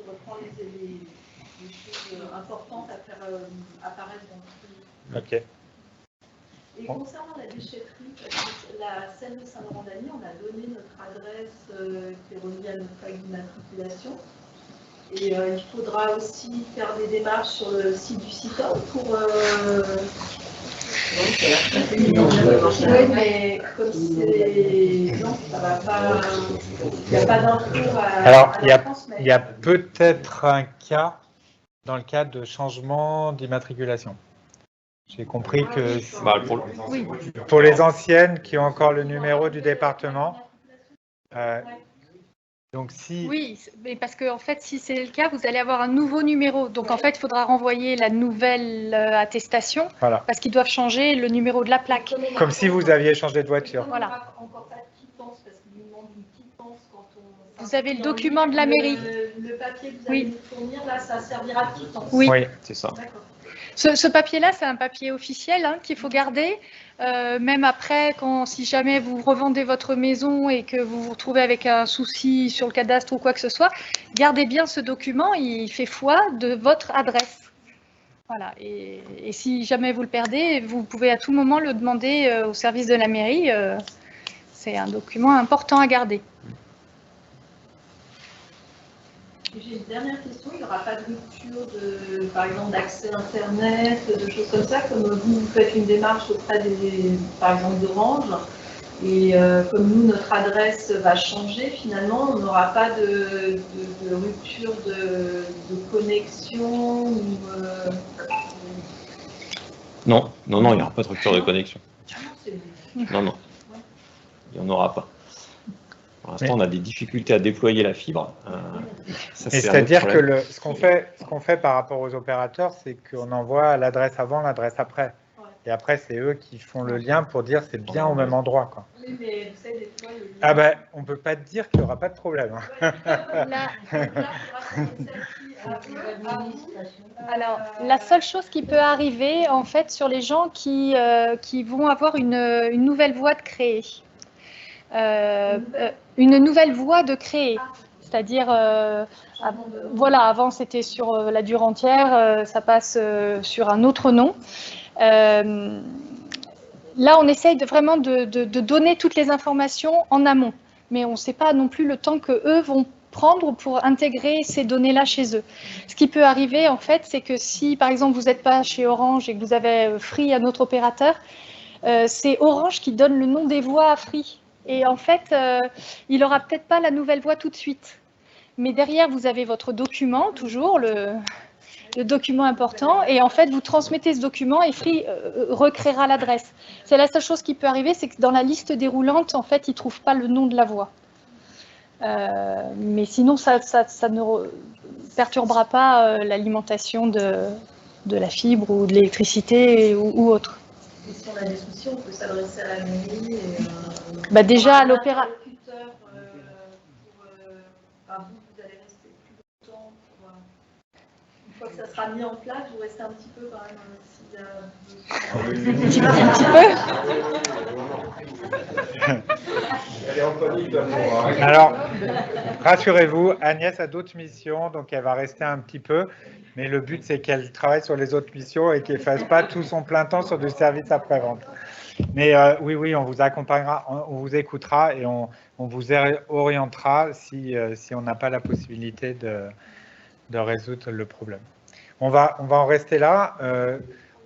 reprend les choses importantes à faire apparaître dans le truc. Ok. Et concernant la déchetterie, la Seine de Saint-Laurent-d'Agny, on a donné notre adresse qui est reliée à notre plaque d'immatriculation. Et il faudra aussi faire des démarches sur le site du CITOM pour... Oui, mais comme c'est... Non, ça va pas... Il n'y a pas d'info à... Alors, il y a peut-être un cas dans le cadre de changement d'immatriculation. J'ai compris que pour les anciennes qui ont encore le numéro du département, donc si... Oui, mais parce que en fait, si c'est le cas, vous allez avoir un nouveau numéro. Donc en fait, il faudra renvoyer la nouvelle attestation parce qu'ils doivent changer le numéro de la plaque. Comme si vous aviez changé de voiture. Voilà. Vous avez le document de la mairie. Le papier que vous allez nous fournir, là, ça servira de quittance. Oui, c'est ça. Ce papier-là, c'est un papier officiel qu'il faut garder. Même après, si jamais vous revendez votre maison et que vous vous retrouvez avec un souci sur le cadastre ou quoi que ce soit, gardez bien ce document, il fait foi de votre adresse. Voilà. Et si jamais vous le perdez, vous pouvez à tout moment le demander au service de la mairie. C'est un document important à garder. J'ai une dernière question, il n'y aura pas de rupture, par exemple, d'accès Internet, de choses comme ça, comme vous faites une démarche auprès par exemple, d'Orange, et comme nous, notre adresse va changer, finalement, on n'aura pas de rupture de connexion Non, il n'y aura pas de rupture de connexion. Non, il n'y en aura pas. Pour l'instant, on a des difficultés à déployer la fibre. C'est-à-dire que ce qu'on fait par rapport aux opérateurs, c'est qu'on envoie l'adresse avant, l'adresse après. Et après, c'est eux qui font le lien pour dire c'est bien au même endroit. Quoi. Oui, mais vous savez, des fois, Ah ben, on ne peut pas te dire qu'il n'y aura pas de problème. Alors, la seule chose qui peut arriver, en fait, sur les gens qui vont avoir une nouvelle voie de créer. Une nouvelle voie de créer, c'est-à-dire, voilà, avant c'était sur la Durantière, ça passe sur un autre nom. Là, on essaye vraiment de donner toutes les informations en amont, mais on ne sait pas non plus le temps qu'eux vont prendre pour intégrer ces données-là chez eux. Ce qui peut arriver, en fait, c'est que si, par exemple, vous n'êtes pas chez Orange et que vous avez Free à notre opérateur, c'est Orange qui donne le nom des voies à Free. Et en fait, il n'aura peut-être pas la nouvelle voie tout de suite. Mais derrière, vous avez votre document, toujours, le document important, et en fait, vous transmettez ce document et Free recréera l'adresse. C'est la seule chose qui peut arriver, c'est que dans la liste déroulante, en fait, il ne trouve pas le nom de la voie. Mais sinon, ça ne perturbera pas l'alimentation de la fibre ou de l'électricité ou autre. Et si on a des soucis, on peut s'adresser à la mairie et déjà à l'opéra. Vous allez rester plus longtemps une fois que ça sera mis en place, vous restez un petit peu quand même s'il y a un petit peu. Alors, rassurez-vous, Agnès a d'autres missions, donc elle va rester un petit peu. Mais le but, c'est qu'elle travaille sur les autres missions et qu'elle ne fasse pas tout son plein temps sur du service après-vente. Mais oui, on vous accompagnera, on vous écoutera et on vous orientera si on n'a pas la possibilité de résoudre le problème. On va en rester là.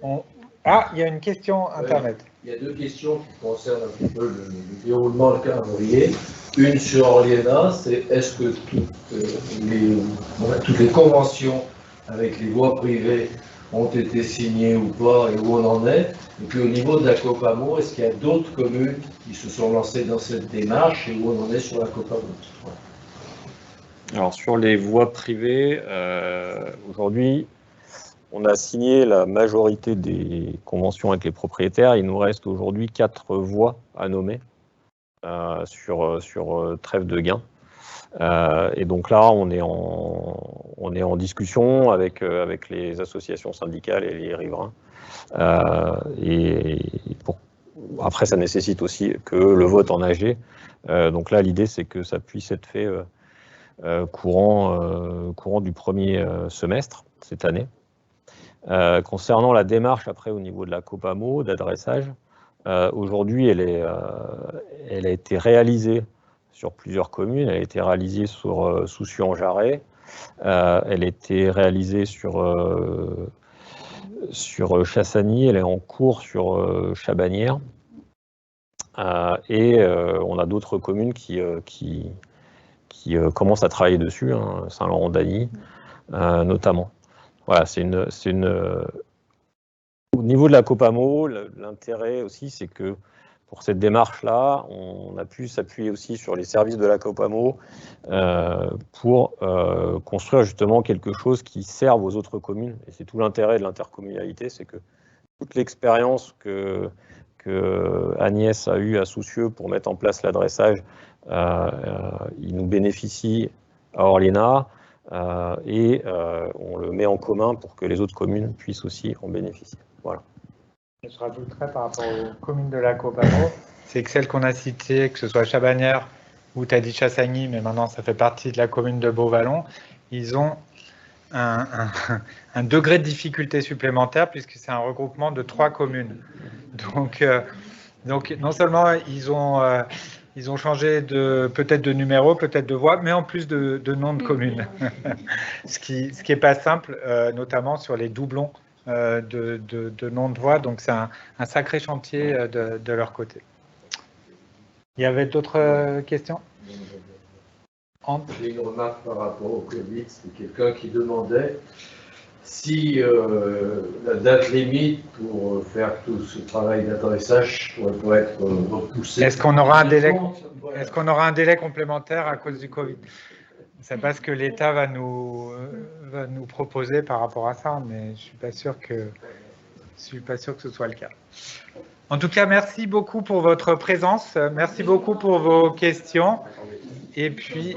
Il y a une question Internet. Il y a deux questions qui concernent un petit peu le déroulement, le calendrier. Une sur Orliena, c'est est-ce que toutes les conventions avec les voies privées ont été signées ou pas et où on en est. Et puis au niveau de la Copamo, est-ce qu'il y a d'autres communes qui se sont lancées dans cette démarche et où on en est sur la Copamo? Alors sur les voies privées, aujourd'hui, on a signé la majorité des conventions avec les propriétaires. Il nous reste aujourd'hui 4 voies à nommer sur Trèves de Gain. Et donc là, on est en discussion avec les associations syndicales et les riverains. Après, ça nécessite aussi que le vote en AG. Donc là, l'idée, c'est que ça puisse être fait courant du premier semestre cette année. Concernant la démarche après au niveau de la Copamo, d'adressage, aujourd'hui, elle a été réalisée sur plusieurs communes. Elle a été réalisée sur Soucieux-en-Jarret, elle a été réalisée sur Chassagny, elle est en cours sur Chabanières, et on a d'autres communes qui commencent à travailler dessus, hein, Saint-Laurent-d'Agny notamment. Voilà, au niveau de la Copamo, l'intérêt aussi, c'est que pour cette démarche-là, on a pu s'appuyer aussi sur les services de la Copamo pour construire justement quelque chose qui serve aux autres communes. Et c'est tout l'intérêt de l'intercommunalité, c'est que toute l'expérience que Agnès a eue à Soucieux pour mettre en place l'adressage, il nous bénéficie à Orliena et on le met en commun pour que les autres communes puissent aussi en bénéficier. Voilà. Je rajouterais par rapport aux communes de la Copamo, c'est que celles qu'on a citées, que ce soit Chabanières ou tu as dit Chassagny, mais maintenant ça fait partie de la commune de Beauvallon, ils ont un degré de difficulté supplémentaire puisque c'est un regroupement de 3 communes. Donc non seulement ils ont changé peut-être de numéro, peut-être de voie, mais en plus de nom de commune. ce qui est pas simple, notamment sur les doublons de nom de voie, donc c'est un sacré chantier de leur côté. Il y avait d'autres questions? J'ai une remarque par rapport au Covid, c'est quelqu'un qui demandait si la date limite pour faire tout ce travail d'adressage pourrait être repoussée. Est-ce qu'on aura un délai complémentaire à cause du Covid? C'est pas ce que l'État va nous proposer par rapport à ça, mais je suis pas sûr que ce soit le cas. En tout cas, merci beaucoup pour votre présence, merci beaucoup pour vos questions, et puis.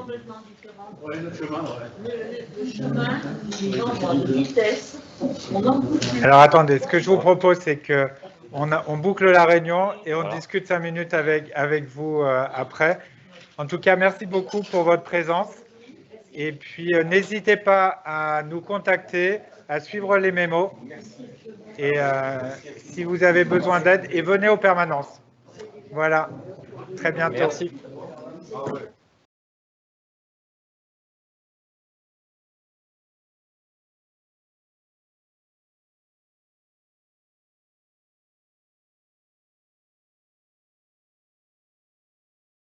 Alors attendez, ce que je vous propose, c'est que on boucle la réunion et on discute 5 minutes avec vous après. En tout cas, merci beaucoup pour votre présence. Et puis, n'hésitez pas à nous contacter, à suivre les mémos. Et si vous avez besoin d'aide, et venez aux permanences. Voilà, très bientôt. Merci.